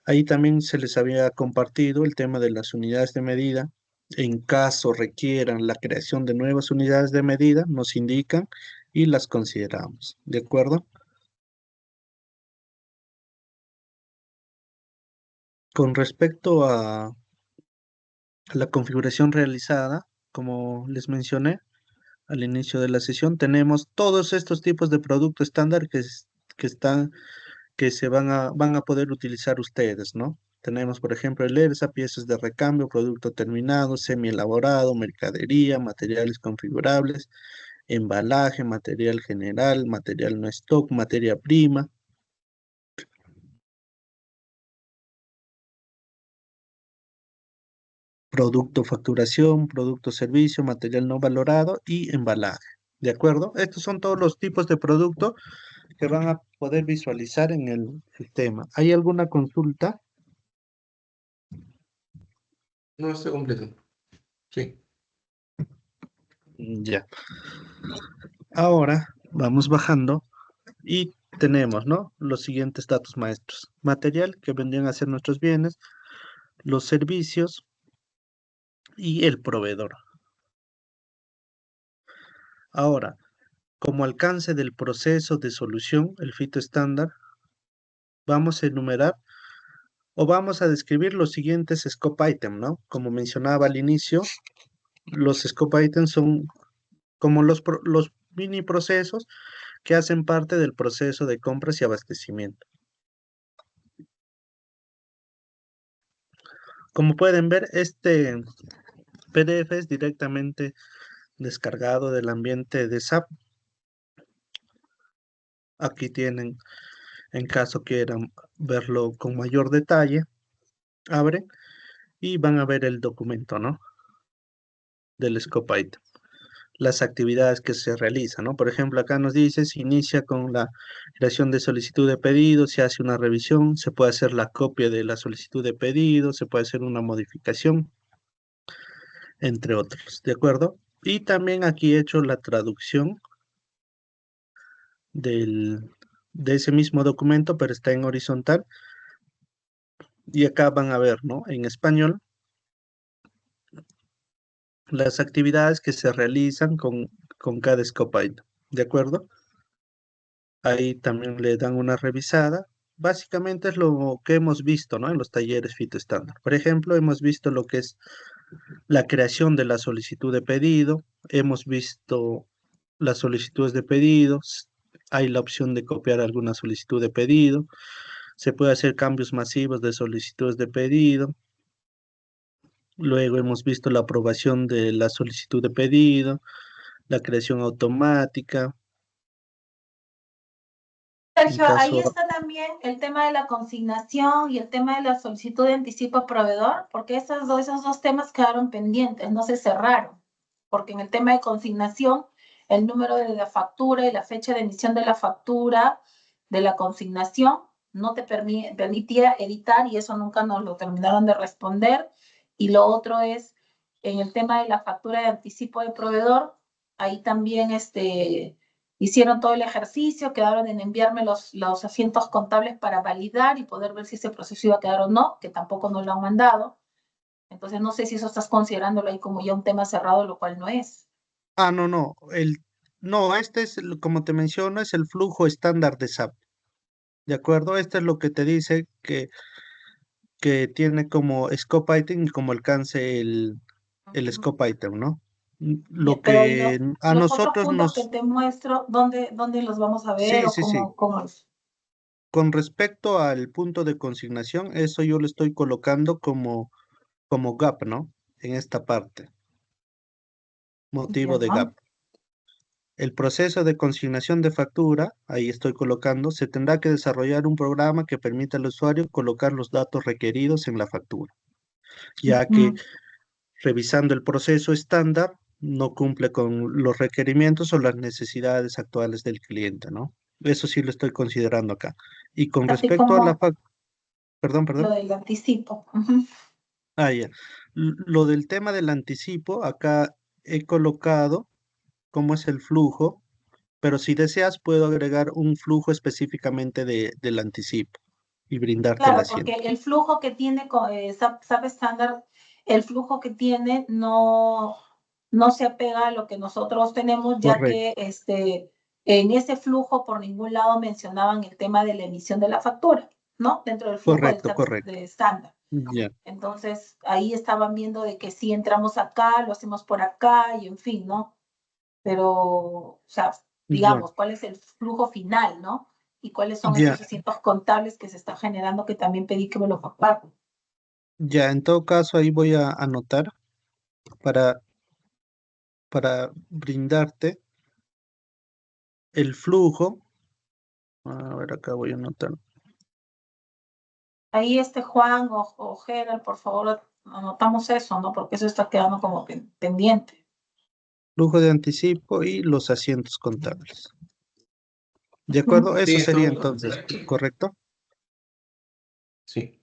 Ahí también se les había compartido el tema de las unidades de medida. En caso requieran la creación de nuevas unidades de medida, nos indican y las consideramos. ¿De acuerdo? Con respecto a la configuración realizada, como les mencioné al inicio de la sesión, tenemos todos estos tipos de producto estándar que se van a poder utilizar ustedes, ¿no? Tenemos, por ejemplo, el ERSA, piezas de recambio, producto terminado, semi-elaborado, mercadería, materiales configurables, embalaje, material general, material no stock, materia prima. Producto facturación, producto servicio, material no valorado y embalaje. ¿De acuerdo? Estos son todos los tipos de producto que van a poder visualizar en el sistema. ¿Hay alguna consulta? No, está completo. Sí. Ya. Ahora vamos bajando y tenemos, ¿no? Los siguientes datos maestros. Material, que vendrían a ser nuestros bienes, los servicios y el proveedor. Ahora, como alcance del proceso de solución, el fito estándar, vamos a enumerar o vamos a describir los siguientes scope items, ¿no? Como mencionaba al inicio, los scope items son como los mini procesos que hacen parte del proceso de compras y abastecimiento. Como pueden ver, este PDF es directamente descargado del ambiente de SAP. Aquí tienen, en caso quieran verlo con mayor detalle, abren y van a ver el documento, ¿no? Del scope item. Las actividades que se realizan, ¿no? Por ejemplo, acá nos dice, se inicia con la creación de solicitud de pedido, se hace una revisión, se puede hacer la copia de la solicitud de pedido, se puede hacer una modificación, entre otros, ¿de acuerdo? Y también aquí he hecho la traducción de ese mismo documento, pero está en horizontal. Y acá van a ver, ¿no? En español, las actividades que se realizan con cada scope item, ¿de acuerdo? Ahí también le dan una revisada. Básicamente es lo que hemos visto, ¿no? En los talleres fito estándar. Por ejemplo, hemos visto lo que es la creación de la solicitud de pedido, hemos visto las solicitudes de pedidos, hay la opción de copiar alguna solicitud de pedido, se puede hacer cambios masivos de solicitudes de pedido. Luego hemos visto la aprobación de la solicitud de pedido, la creación automática. En Sergio, ahí caso, está también el tema de la consignación y el tema de la solicitud de anticipo a proveedor, porque esos dos temas quedaron pendientes, no se cerraron, porque en el tema de consignación, el número de la factura y la fecha de emisión de la factura de la consignación no te permitía editar y eso nunca nos lo terminaron de responder. Y lo otro es, en el tema de la factura de anticipo de proveedor, ahí también hicieron todo el ejercicio, quedaron en enviarme los asientos contables para validar y poder ver si ese proceso iba a quedar o no, que tampoco nos lo han mandado. Entonces no sé si eso estás considerándolo ahí como ya un tema cerrado, lo cual no es. no, este es, como te menciono, es el flujo estándar de SAP, ¿de acuerdo? Este es lo que te dice que tiene como scope item y como alcance el scope item, ¿no? Lo Pero que a los otros nosotros puntos que nos... te muestro, ¿dónde los vamos a ver Sí, o sí, sí. cómo es? Con respecto al punto de consignación, eso yo lo estoy colocando como gap, ¿no? En esta parte, motivo de Ya. gap. El proceso de consignación de factura, ahí estoy colocando, se tendrá que desarrollar un programa que permita al usuario colocar los datos requeridos en la factura, ya que revisando el proceso estándar no cumple con los requerimientos o las necesidades actuales del cliente, ¿no? Eso sí lo estoy considerando acá. Y con Así respecto a la como factura, perdón, lo perdón. del anticipo. Ya. Lo del tema del anticipo, acá he colocado cómo es el flujo, pero si deseas puedo agregar un flujo específicamente del anticipo y brindarte el Claro, porque asiento. el flujo que tiene SAP estándar, el flujo que tiene no se apega a lo que nosotros tenemos, ya Correcto, que en ese flujo por ningún lado mencionaban el tema de la emisión de la factura, ¿no? Dentro del flujo del correcto, SAP correcto. de estándar. Ya, Entonces, ahí estaban viendo de que si entramos acá, lo hacemos por acá y en fin, ¿no? Pero, o sea, ya, digamos, ¿cuál es el flujo final, ¿no? Y cuáles son ya, estos asientos contables que se están generando que también pedí que me lo compartan. ya. En todo caso, ahí voy a anotar para, para brindarte el flujo. A ver, acá voy a anotar. Ahí Juan o Gerald, por favor, anotamos eso, ¿no? Porque eso está quedando como pendiente. Flujo de anticipo y los asientos contables. ¿De Ujú. acuerdo? Sí, Eso sería esto, entonces, ¿correcto? sí.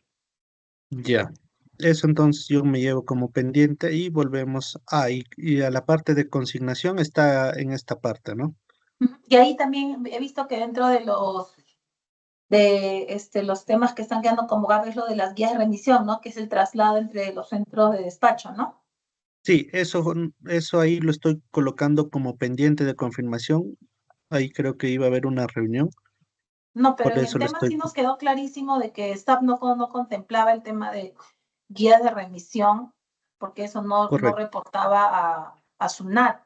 Ya. Eso entonces yo me llevo como pendiente y volvemos ahí. Y a la parte de consignación está en esta parte, ¿no? Ujú. Y ahí también he visto que dentro de los temas que están quedando como gap es lo de las guías de remisión, ¿no? Que es el traslado entre los centros de despacho, ¿no? Sí, eso ahí lo estoy colocando como pendiente de confirmación. Ahí creo que iba a haber una reunión, No, pero por en el eso lo tema estoy. sí nos quedó clarísimo de que SAP no contemplaba el tema de guías de remisión, porque eso no Correcto. reportaba a SUNAT,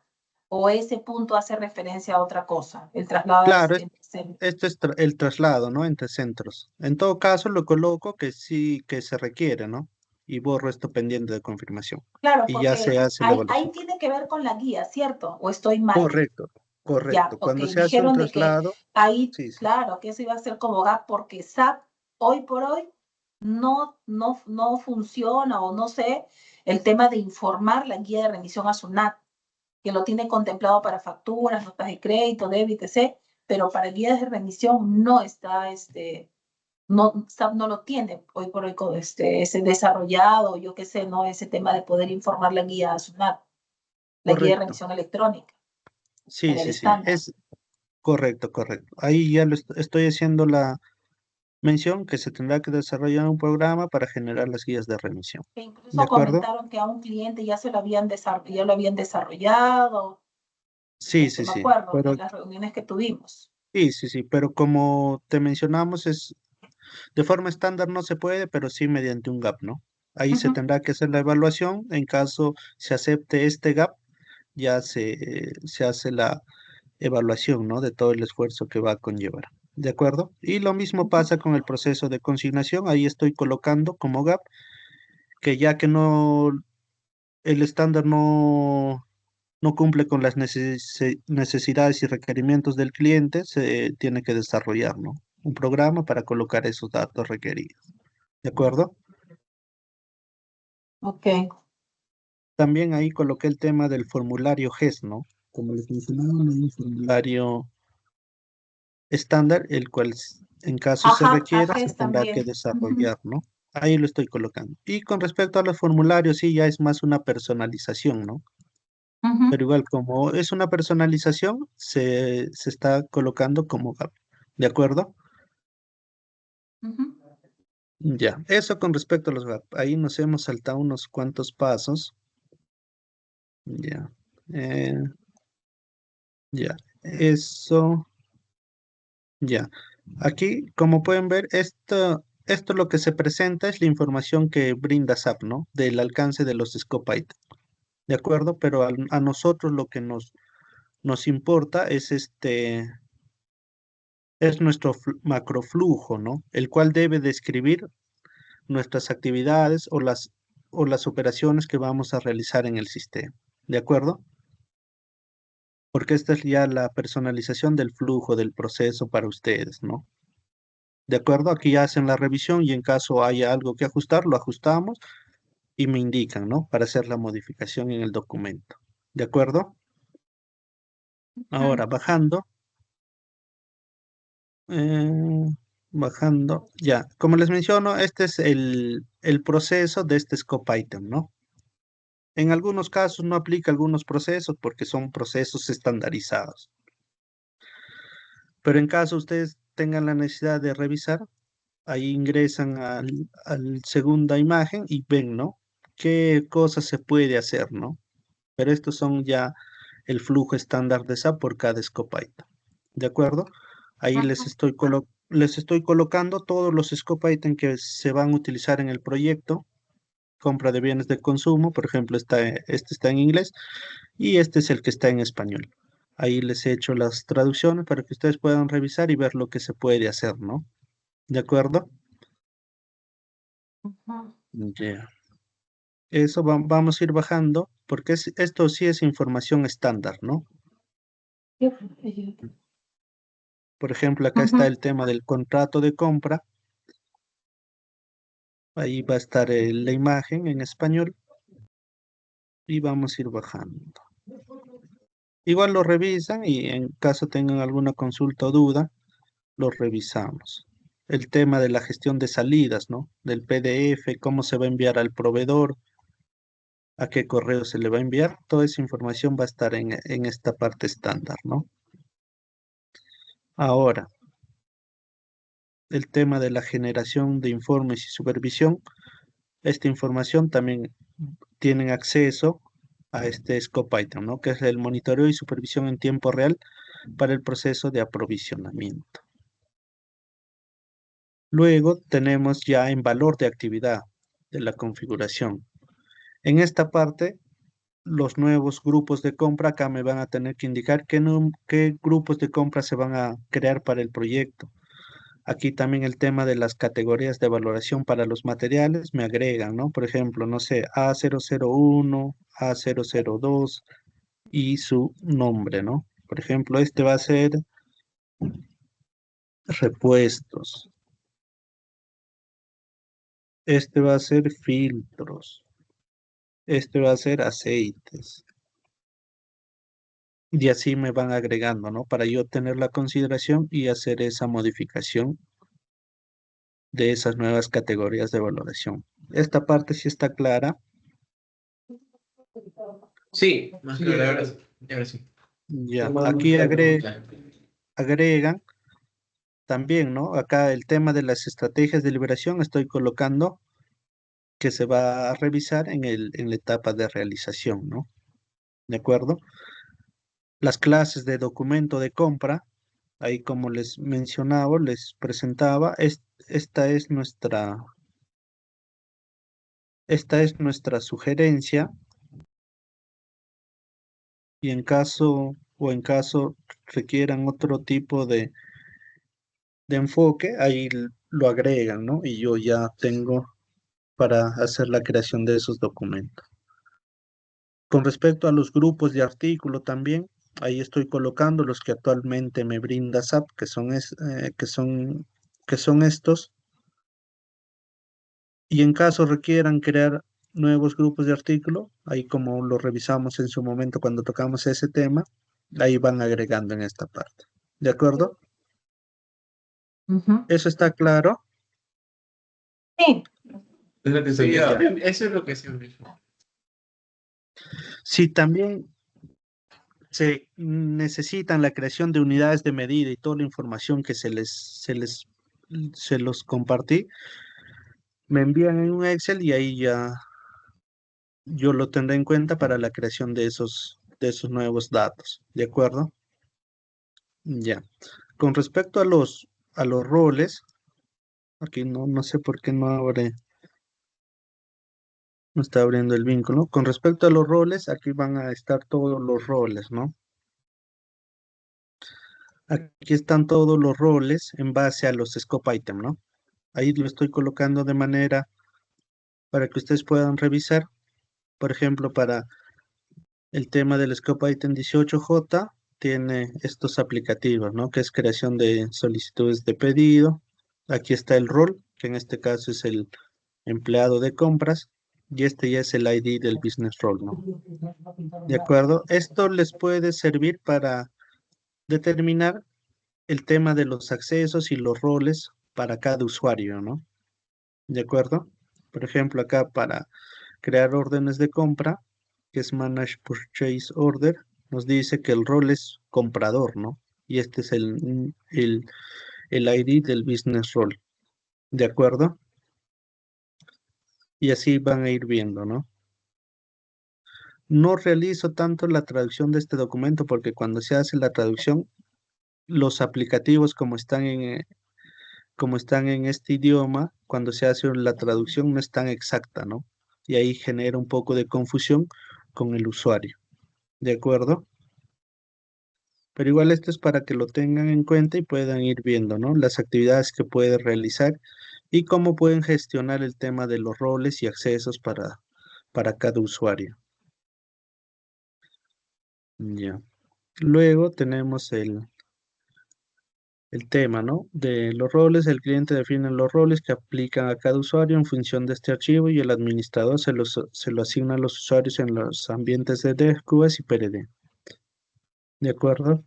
o ese punto hace referencia a otra cosa, el traslado Claro, este. este es el traslado, ¿no? Entre centros. En todo caso, lo coloco que sí que se requiere, ¿no? Y borro esto pendiente de confirmación. Claro, Y ya se porque hace la ahí evaluación. tiene que ver con la guía, ¿cierto? ¿O estoy mal? Correcto, Ya, correcto. ok, Cuando se hace un dijeron de que traslado, ahí, sí, sí, claro, que eso iba a ser como gap porque SAP hoy por hoy no funciona o no sé el tema de informar la guía de remisión a SUNAT, que lo tiene contemplado para facturas, notas de crédito, débito, etc., pero para guías de remisión no está, no, SAP no lo tiene hoy por hoy ese desarrollado, yo qué sé, ¿no? Ese tema de poder informar la guía a SUNAT, la guía de correcto. remisión electrónica Sí, en el sí, sí. estándar. Es correcto, correcto. Ahí ya estoy haciendo la mención que se tendrá que desarrollar un programa para generar las guías de remisión. Que ¿De incluso acuerdo? comentaron que a un cliente ya lo habían desarrollado, Sí, sí, me sí. acuerdo Pero de las reuniones que tuvimos. sí, sí, sí. Pero como te mencionamos, es de forma estándar no se puede, pero sí mediante un gap, ¿no? Ahí se Ujú. tendrá que hacer la evaluación. En caso se acepte este gap, ya se hace la evaluación, ¿no? De todo el esfuerzo que va a conllevar. ¿De acuerdo? Y lo mismo pasa con el proceso de consignación. Ahí estoy colocando como gap que ya que no, el estándar no cumple con las necesidades y requerimientos del cliente, se tiene que desarrollar, ¿no? Un programa para colocar esos datos requeridos. ¿De acuerdo? Ok. También ahí coloqué el tema del formulario GES, ¿no? Como les mencionaba, no hay un formulario estándar, el cual en caso se Ajá, requiera se AGES tendrá que también. Ujú, desarrollar, ¿no? Ahí lo estoy colocando. Y con respecto a los formularios, sí, ya es más una personalización, ¿no? ujú, Pero igual, como es una personalización, se está colocando como gap. ¿De acuerdo? ujú. Ya, eso con respecto a los gap. Ahí nos hemos saltado unos cuantos pasos. Ya, eh, ya, eso, ya. Aquí, como pueden ver, esto lo que se presenta es la información que brinda SAP, ¿no? Del alcance de los scope items. ¿De acuerdo? Pero a nosotros lo que nos importa es es nuestro macroflujo, ¿no? El cual debe describir nuestras actividades o las operaciones que vamos a realizar en el sistema. ¿De acuerdo? Porque esta es ya la personalización del flujo del proceso para ustedes, ¿no? ¿De acuerdo? Aquí hacen la revisión y en caso haya algo que ajustar, lo ajustamos y me indican, ¿no? Para hacer la modificación en el documento. ¿De acuerdo? Ahora, eh, bajando, ya. Como les menciono, este es el proceso de este scope item, ¿no? En algunos casos no aplica algunos procesos porque son procesos estandarizados. Pero en caso ustedes tengan la necesidad de revisar, ahí ingresan al segunda imagen y ven, ¿no? ¿Qué cosas se puede hacer, ¿no? Pero estos son ya el flujo estándar de SAP por cada scope item. ¿De acuerdo? Ahí Ujú. les estoy colocando todos los scope items que se van a utilizar en el proyecto, compra de bienes de consumo, por ejemplo, este está en inglés y este es el que está en español. Ahí les he hecho las traducciones para que ustedes puedan revisar y ver lo que se puede hacer, ¿no? ¿De acuerdo? Ujú. Ya. Eso vamos a ir bajando, porque esto sí es información estándar, ¿no? Por ejemplo, acá está el tema del contrato de compra. Ahí va a estar la imagen en español y vamos a ir bajando. Igual lo revisan y en caso tengan alguna consulta o duda, lo revisamos. El tema de la gestión de salidas, ¿no? Del PDF, cómo se va a enviar al proveedor, a qué correo se le va a enviar, toda esa información va a estar en esta parte estándar, ¿no? Ahora, el tema de la generación de informes y supervisión, esta información también tienen acceso a este scope item, ¿no? Que es el monitoreo y supervisión en tiempo real para el proceso de aprovisionamiento. Luego tenemos ya en valor de actividad de la configuración. En esta parte, los nuevos grupos de compra acá me van a tener que indicar qué grupos de compra se van a crear para el proyecto. Aquí también el tema de las categorías de valoración para los materiales me agregan, ¿no? Por ejemplo, no sé, A001, A002 y su nombre, ¿no? Por ejemplo, este va a ser repuestos. Este va a ser filtros. Este va a ser aceites. Y así me van agregando, ¿no? Para yo tener la consideración y hacer esa modificación de esas nuevas categorías de valoración. Esta parte sí está clara. Sí, más Sí, claro, ahora sí. Ya, Tomando aquí nota. agregan también, ¿no? Acá el tema de las estrategias de liberación estoy colocando que se va a revisar en la etapa de realización, ¿no? ¿De acuerdo? Las clases de documento de compra, ahí como les mencionaba, les presentaba, esta es nuestra sugerencia y en caso requieran otro tipo de enfoque, ahí lo agregan, ¿no? Y yo ya tengo para hacer la creación de esos documentos. Con respecto a los grupos de artículo también, ahí estoy colocando los que actualmente me brinda SAP, que son estos. Y en caso requieran crear nuevos grupos de artículo, ahí como lo revisamos en su momento cuando tocamos ese tema, ahí van agregando en esta parte. ¿De acuerdo? Ujú. ¿Eso está claro? Sí, Es lo que se Sí, olvida. eso es lo que siempre hizo. Si también se necesitan la creación de unidades de medida y toda la información que se los compartí, me envían en un Excel y ahí ya yo lo tendré en cuenta para la creación de esos nuevos datos. ¿De acuerdo? Ya. Con respecto a los roles, aquí no sé por qué no está abriendo el vínculo. Con respecto a los roles, aquí van a estar todos los roles, ¿no? Aquí están todos los roles en base a los scope item, ¿no? Ahí lo estoy colocando de manera para que ustedes puedan revisar. Por ejemplo, para el tema del scope item 18J, tiene estos aplicativos, ¿no? Que es creación de solicitudes de pedido. Aquí está el rol, que en este caso es el empleado de compras, y este ya es el ID del business role, ¿no? ¿De acuerdo? Esto les puede servir para determinar el tema de los accesos y los roles para cada usuario, ¿no? ¿De acuerdo? Por ejemplo, acá para crear órdenes de compra, que es Manage Purchase Order, nos dice que el rol es comprador, ¿no? Y este es el ID del business role, ¿de acuerdo? Y así van a ir viendo, ¿no? No realizo tanto la traducción de este documento porque cuando se hace la traducción, los aplicativos como están como están en este idioma, cuando se hace la traducción no es tan exacta, ¿no? Y ahí genera un poco de confusión con el usuario, ¿de acuerdo? Pero igual esto es para que lo tengan en cuenta y puedan ir viendo, ¿no? Las actividades que puede realizar y cómo pueden gestionar el tema de los roles y accesos para cada usuario. Ya. Luego tenemos el tema, ¿no? De los roles, el cliente define los roles que aplican a cada usuario en función de este archivo y el administrador se lo asigna a los usuarios en los ambientes de DQS y PRD. ¿De acuerdo?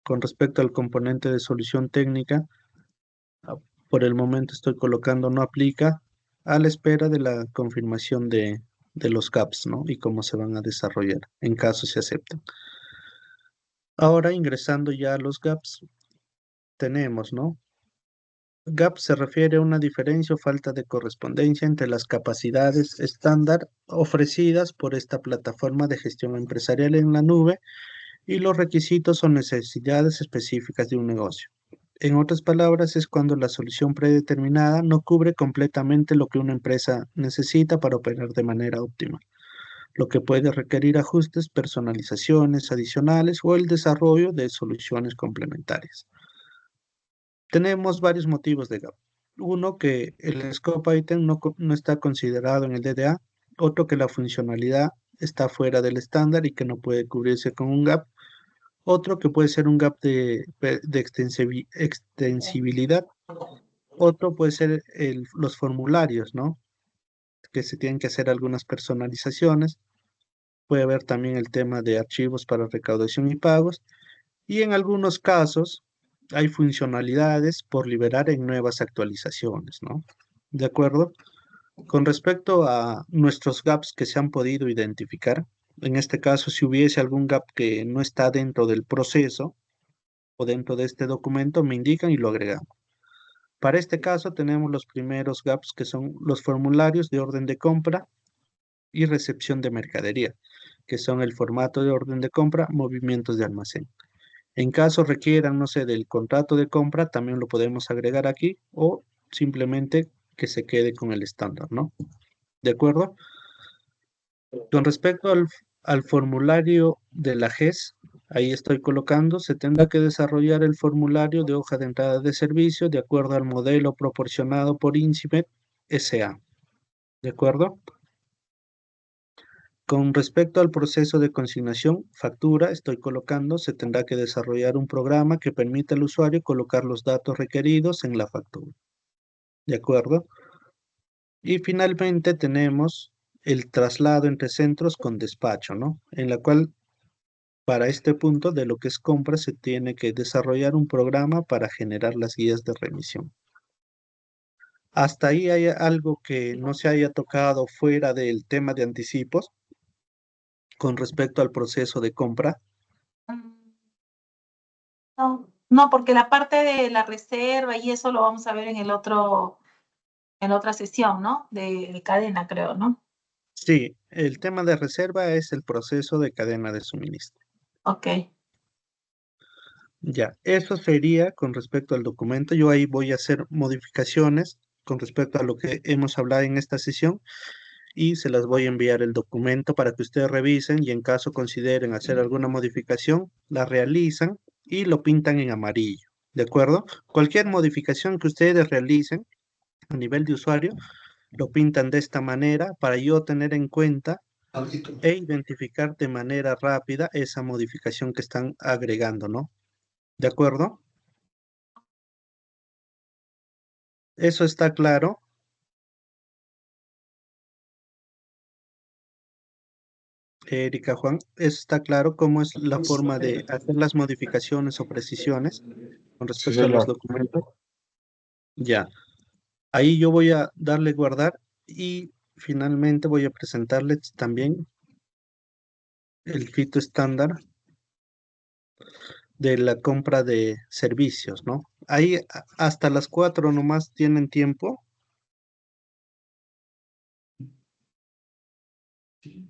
Con respecto al componente de solución técnica, ah, por el momento estoy colocando no aplica a la espera de la confirmación de los gaps, ¿no? Y cómo se van a desarrollar en caso se acepten. Ahora ingresando ya a los gaps, tenemos, ¿no? Gap se refiere a una diferencia o falta de correspondencia entre las capacidades estándar ofrecidas por esta plataforma de gestión empresarial en la nube y los requisitos o necesidades específicas de un negocio. En otras palabras, es cuando la solución predeterminada no cubre completamente lo que una empresa necesita para operar de manera óptima, lo que puede requerir ajustes, personalizaciones adicionales o el desarrollo de soluciones complementarias. Tenemos varios motivos de gap. Uno, que el scope item no está considerado en el DDA. Otro, que la funcionalidad está fuera del estándar y que no puede cubrirse con un gap. Otro, que puede ser un gap de extensibilidad. Otro puede ser los formularios, ¿no? Que se tienen que hacer algunas personalizaciones. Puede haber también el tema de archivos para recaudación y pagos. Y en algunos casos hay funcionalidades por liberar en nuevas actualizaciones, ¿no? ¿De acuerdo? Con respecto a nuestros gaps que se han podido identificar, en este caso, si hubiese algún gap que no está dentro del proceso o dentro de este documento, me indican y lo agregamos. Para este caso tenemos los primeros gaps que son los formularios de orden de compra y recepción de mercadería, que son el formato de orden de compra, movimientos de almacén. En caso requieran, no sé, del contrato de compra, también lo podemos agregar aquí o simplemente que se quede con el estándar, ¿no? ¿De acuerdo? Con respecto al formulario de la GES, ahí estoy colocando, se tendrá que desarrollar el formulario de hoja de entrada de servicio de acuerdo al modelo proporcionado por INCIBET SA. ¿De acuerdo? Con respecto al proceso de consignación, factura, estoy colocando, se tendrá que desarrollar un programa que permita al usuario colocar los datos requeridos en la factura. ¿De acuerdo? Y finalmente tenemos el traslado entre centros con despacho, ¿no? En la cual, para este punto de lo que es compra, se tiene que desarrollar un programa para generar las guías de remisión. ¿Hasta ahí hay algo que no se haya tocado fuera del tema de anticipos con respecto al proceso de compra? No, no, porque la parte de la reserva y eso lo vamos a ver en el otro, en otra sesión, ¿no? De cadena, creo, ¿no? Sí, el tema de reserva es el proceso de cadena de suministro. Ok. Ya, eso sería con respecto al documento. Yo ahí voy a hacer modificaciones con respecto a lo que hemos hablado en esta sesión y se las voy a enviar el documento para que ustedes revisen y en caso consideren hacer alguna modificación, la realizan y lo pintan en amarillo. ¿De acuerdo? Cualquier modificación que ustedes realicen a nivel de usuario, lo pintan de esta manera para yo tener en cuenta e identificar de manera rápida esa modificación que están agregando, ¿no? ¿De acuerdo? ¿Eso está claro? Erika, Juan, ¿eso está claro cómo es la forma de hacer las modificaciones o precisiones con Sí, respecto a los señor. documentos? Ya, ahí yo voy a darle guardar y finalmente voy a presentarles también el fito estándar de la compra de servicios, ¿no? Ahí hasta las 4 nomás tienen tiempo Sí.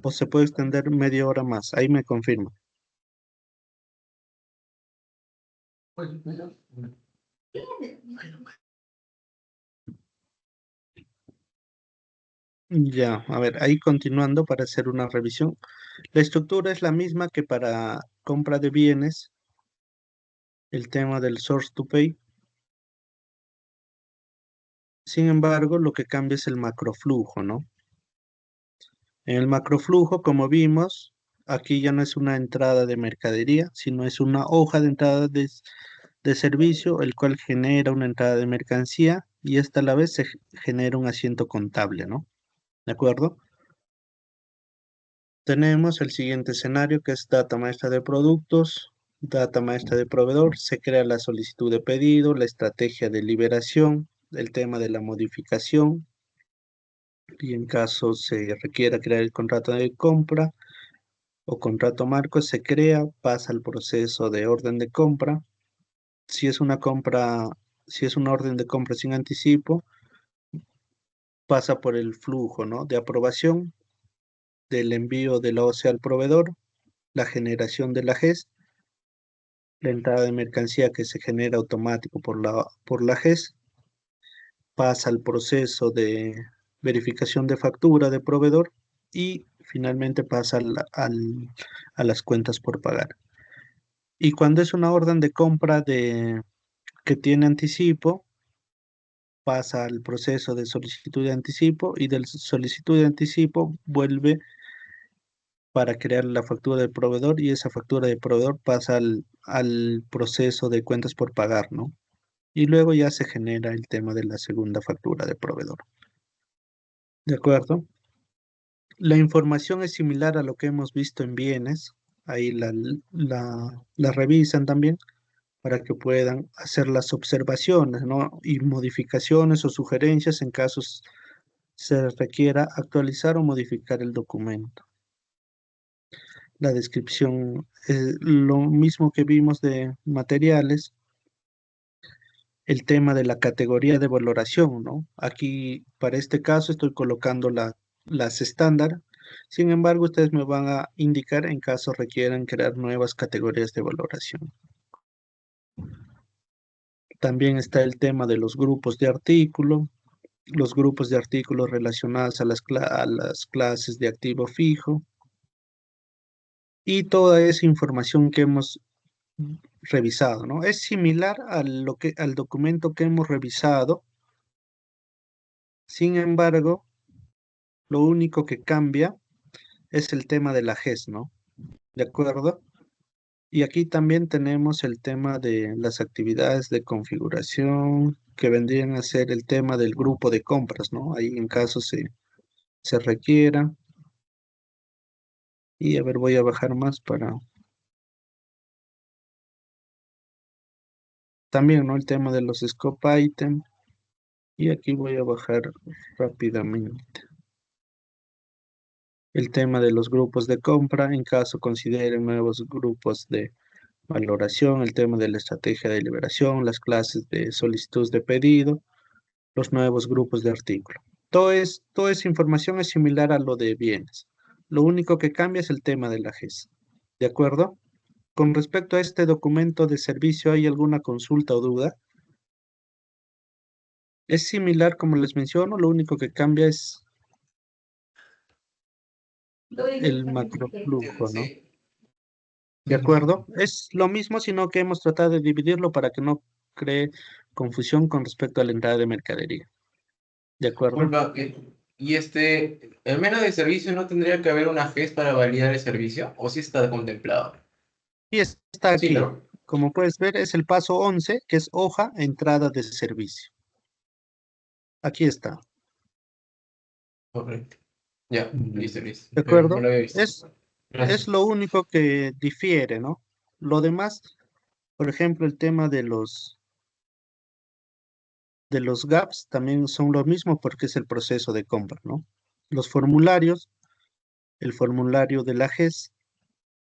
o se puede extender media hora más, ahí me confirma. Ya, a ver, ahí continuando para hacer una revisión. La estructura es la misma que para compra de bienes, el tema del source to pay. Sin embargo, lo que cambia es el macroflujo, ¿no? En el macroflujo, como vimos, aquí ya no es una entrada de mercadería, sino es una hoja de entrada de servicio, el cual genera una entrada de mercancía y esta a la vez se genera un asiento contable, ¿no? ¿De acuerdo? Tenemos el siguiente escenario que es data maestra de productos, data maestra de proveedor, se crea la solicitud de pedido, la estrategia de liberación, el tema de la modificación y en caso se requiera crear el contrato de compra o contrato marco, se crea, pasa al proceso de orden de compra. Si es una compra, si es una orden de compra sin anticipo, pasa por el flujo, ¿no? De aprobación, del envío de la OC al proveedor, la generación de la GES, la entrada de mercancía que se genera automático por la GES, pasa al proceso de verificación de factura de proveedor y finalmente pasa a las cuentas por pagar. Y cuando es una orden de compra que tiene anticipo, pasa al proceso de solicitud de anticipo y del solicitud de anticipo vuelve para crear la factura del proveedor y esa factura del proveedor pasa al proceso de cuentas por pagar, ¿no? Y luego ya se genera el tema de la segunda factura del proveedor. ¿De acuerdo? La información es similar a lo que hemos visto en bienes. Ahí la revisan también para que puedan hacer las observaciones, ¿no? Y modificaciones o sugerencias en casos se requiera actualizar o modificar el documento. La descripción es lo mismo que vimos de materiales, el tema de la categoría de valoración, ¿no? Aquí, para este caso, estoy colocando las estándar. Sin embargo, ustedes me van a indicar en caso requieran crear nuevas categorías de valoración. También está el tema de los grupos de artículo, los grupos de artículos relacionados a a las clases de activo fijo y toda esa información que hemos revisado, ¿no? Es similar al documento que hemos revisado, sin embargo, lo único que cambia es el tema de la GES, ¿no? ¿De acuerdo? Y aquí también tenemos el tema de las actividades de configuración que vendrían a ser el tema del grupo de compras, ¿no? Ahí en caso se requiera. Y a ver, voy a bajar más para... También, ¿no? El tema de los scope item. Y aquí voy a bajar rápidamente. El tema de los grupos de compra, en caso consideren nuevos grupos de valoración, el tema de la estrategia de liberación, las clases de solicitud de pedido, los nuevos grupos de artículo. Toda esa información es similar a lo de bienes. Lo único que cambia es el tema de la GES. ¿De acuerdo? Con respecto a este documento de servicio, ¿hay alguna consulta o duda? Es similar como les menciono, lo único que cambia es el macroflujo, ¿no? Sí. ¿De acuerdo? Es lo mismo, sino que hemos tratado de dividirlo para que no cree confusión con respecto a la entrada de mercadería. ¿De acuerdo? Disculpa, y el menos de servicio no tendría que haber una GES para validar el servicio, o si está contemplado. Y está Sí, aquí. ¿no? Como puedes ver, es el paso 11, que es hoja, entrada de servicio. Aquí está. Correcto. Ya, listo, listo. ¿De No acuerdo? lo había visto. Es Gracias. lo único que difiere, ¿no? Lo demás, por ejemplo, el tema de los gaps también son lo mismo porque es el proceso de compra, ¿no? Los formularios, el formulario de la GES,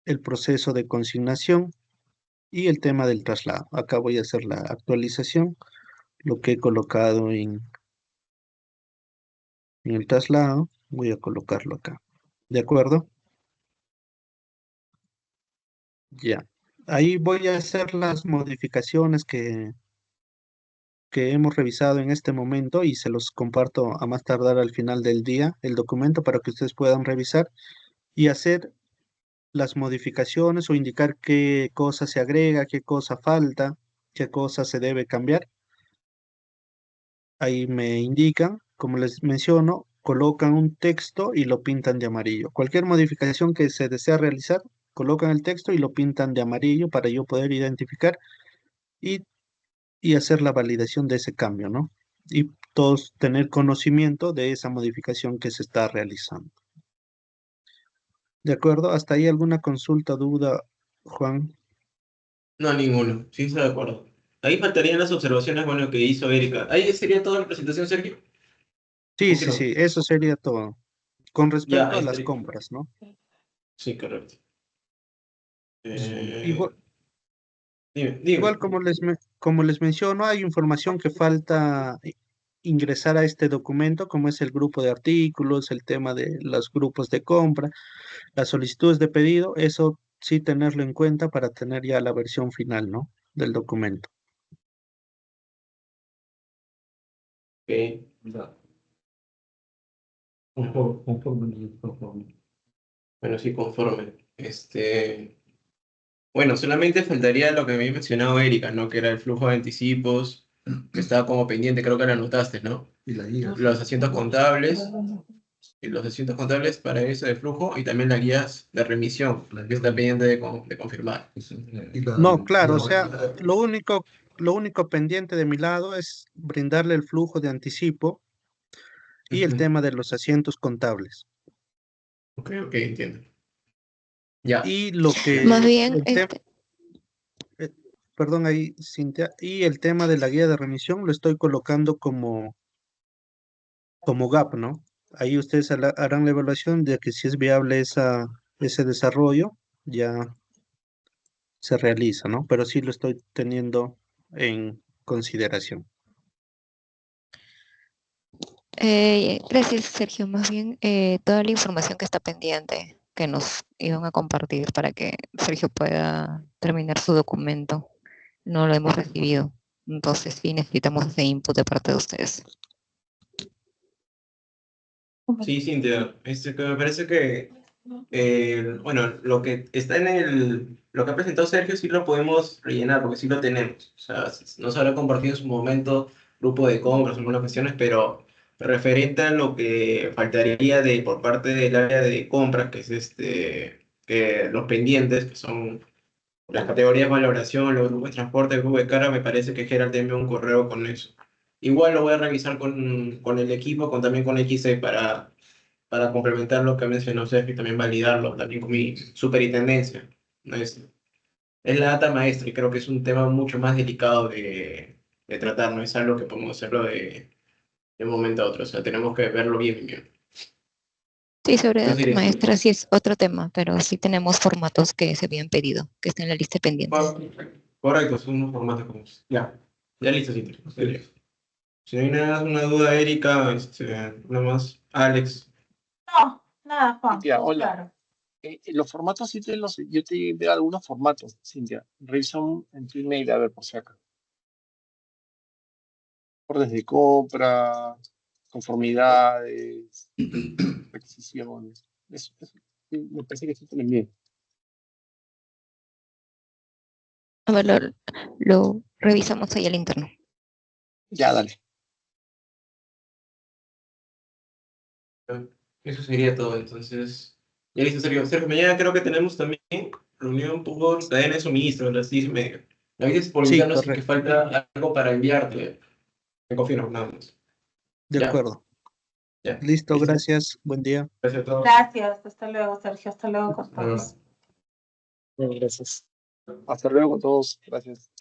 el proceso de consignación y el tema del traslado. Acá voy a hacer la actualización, lo que he colocado en el traslado, voy a colocarlo acá. ¿De acuerdo? Ya. Ahí voy a hacer las modificaciones que hemos revisado en este momento y se los comparto a más tardar al final del día el documento para que ustedes puedan revisar y hacer las modificaciones o indicar qué cosa se agrega, qué cosa falta, qué cosa se debe cambiar. Ahí me indican, como les menciono, colocan un texto y lo pintan de amarillo. Cualquier modificación que se desea realizar, colocan el texto y lo pintan de amarillo para yo poder identificar y, y hacer la validación de ese cambio, ¿no? Y todos tener conocimiento de esa modificación que se está realizando. ¿De acuerdo? ¿Hasta ahí alguna consulta, duda, Juan? No, ninguno. Sí, estoy de acuerdo. Ahí faltarían las observaciones, bueno, que hizo Erika. Ahí sería toda la presentación, Sergio. Sí, ¿O qué sí, no? sí, eso sería todo. Con Ya, respecto ahí a las estaría. compras, ¿no? Sí, correcto. Igual, Dime, igual dime. como les menciono, hay información que falta ingresar a este documento, como es el grupo de artículos, el tema de los grupos de compra, las solicitudes de pedido, eso sí tenerlo en cuenta para tener ya la versión final, ¿no? Del documento. Ok. Ya. Conforme. Bueno, sí, conforme. Bueno, solamente faltaría lo que me había mencionado Erika, ¿no? Que era el flujo de anticipos, que estaba como pendiente, creo que lo anotaste, ¿no? Y las guías. Los asientos contables, y los asientos contables para eso de flujo, y también las guías de remisión, que está pendiente de confirmar. Y la, No, claro, o y sea, la- lo único pendiente de mi lado es brindarle el flujo de anticipo y el Ujú. tema de los asientos contables. Ok, ok, entiendo. Ya. Y lo Más que, bien, eh, perdón ahí, Cintia, y el tema de la guía de remisión lo estoy colocando como gap, ¿no? Ahí ustedes harán la evaluación de que si es viable ese desarrollo, ya se realiza, ¿no? Pero sí lo estoy teniendo en consideración. gracias, Sergio. Más bien, toda la información que está pendiente, que nos iban a compartir para que Sergio pueda terminar su documento, no lo hemos recibido. Entonces, sí necesitamos ese input de parte de ustedes. Sí, Cintia, que me parece que, bueno, lo que está lo que ha presentado Sergio sí lo podemos rellenar, porque sí lo tenemos. O sea, nos habrá compartido en su momento grupo de compras, algunas cuestiones, pero referente a lo que faltaría por parte del área de compras, que es que los pendientes, que son las categorías de valoración, los grupos de transporte, el grupo de carga, me parece que Gerald te envió un correo con eso. Igual lo voy a revisar con el equipo, también con XC para complementar lo que mencionó Sergio y también validarlo también con mi superintendencia. ¿No? Es la data maestra y creo que es un tema mucho más delicado de tratar, no es algo que podemos hacerlo de un momento a otro, o sea, tenemos que verlo bien, bien. Sí, sobre Eso data sería así. maestra sí es otro tema, pero sí tenemos formatos que se habían pedido, que están en la lista de pendientes. Correcto, son unos formatos como... Ya listo, sí. Ya listo. Si no hay nada, una duda, Erika, nada más, Alex. No, nada, Juan, Cintia, todo hola. claro. Los formatos sí yo te envié algunos formatos, Cintia. Revisa en tu email a ver por si acá. Órdenes de compra, conformidades, requisiciones. Sí, me parece que sí te lo envié. A ver, lo revisamos ahí al interno. Ya, dale. Eso sería todo, entonces. Ya listo, Sergio. Sergio, mañana creo que tenemos también reunión por cadena de suministro a las 10:30. Me avisas por Sí, interno si es que correcto. falta algo para enviarte. Me confirmo, nada más. De Ya, acuerdo. ya. Listo, Listo. gracias. Buen día. Gracias a todos. Gracias, hasta luego, Sergio, hasta luego con Hasta luego. todos. Bueno, gracias. Hasta luego con todos. Gracias.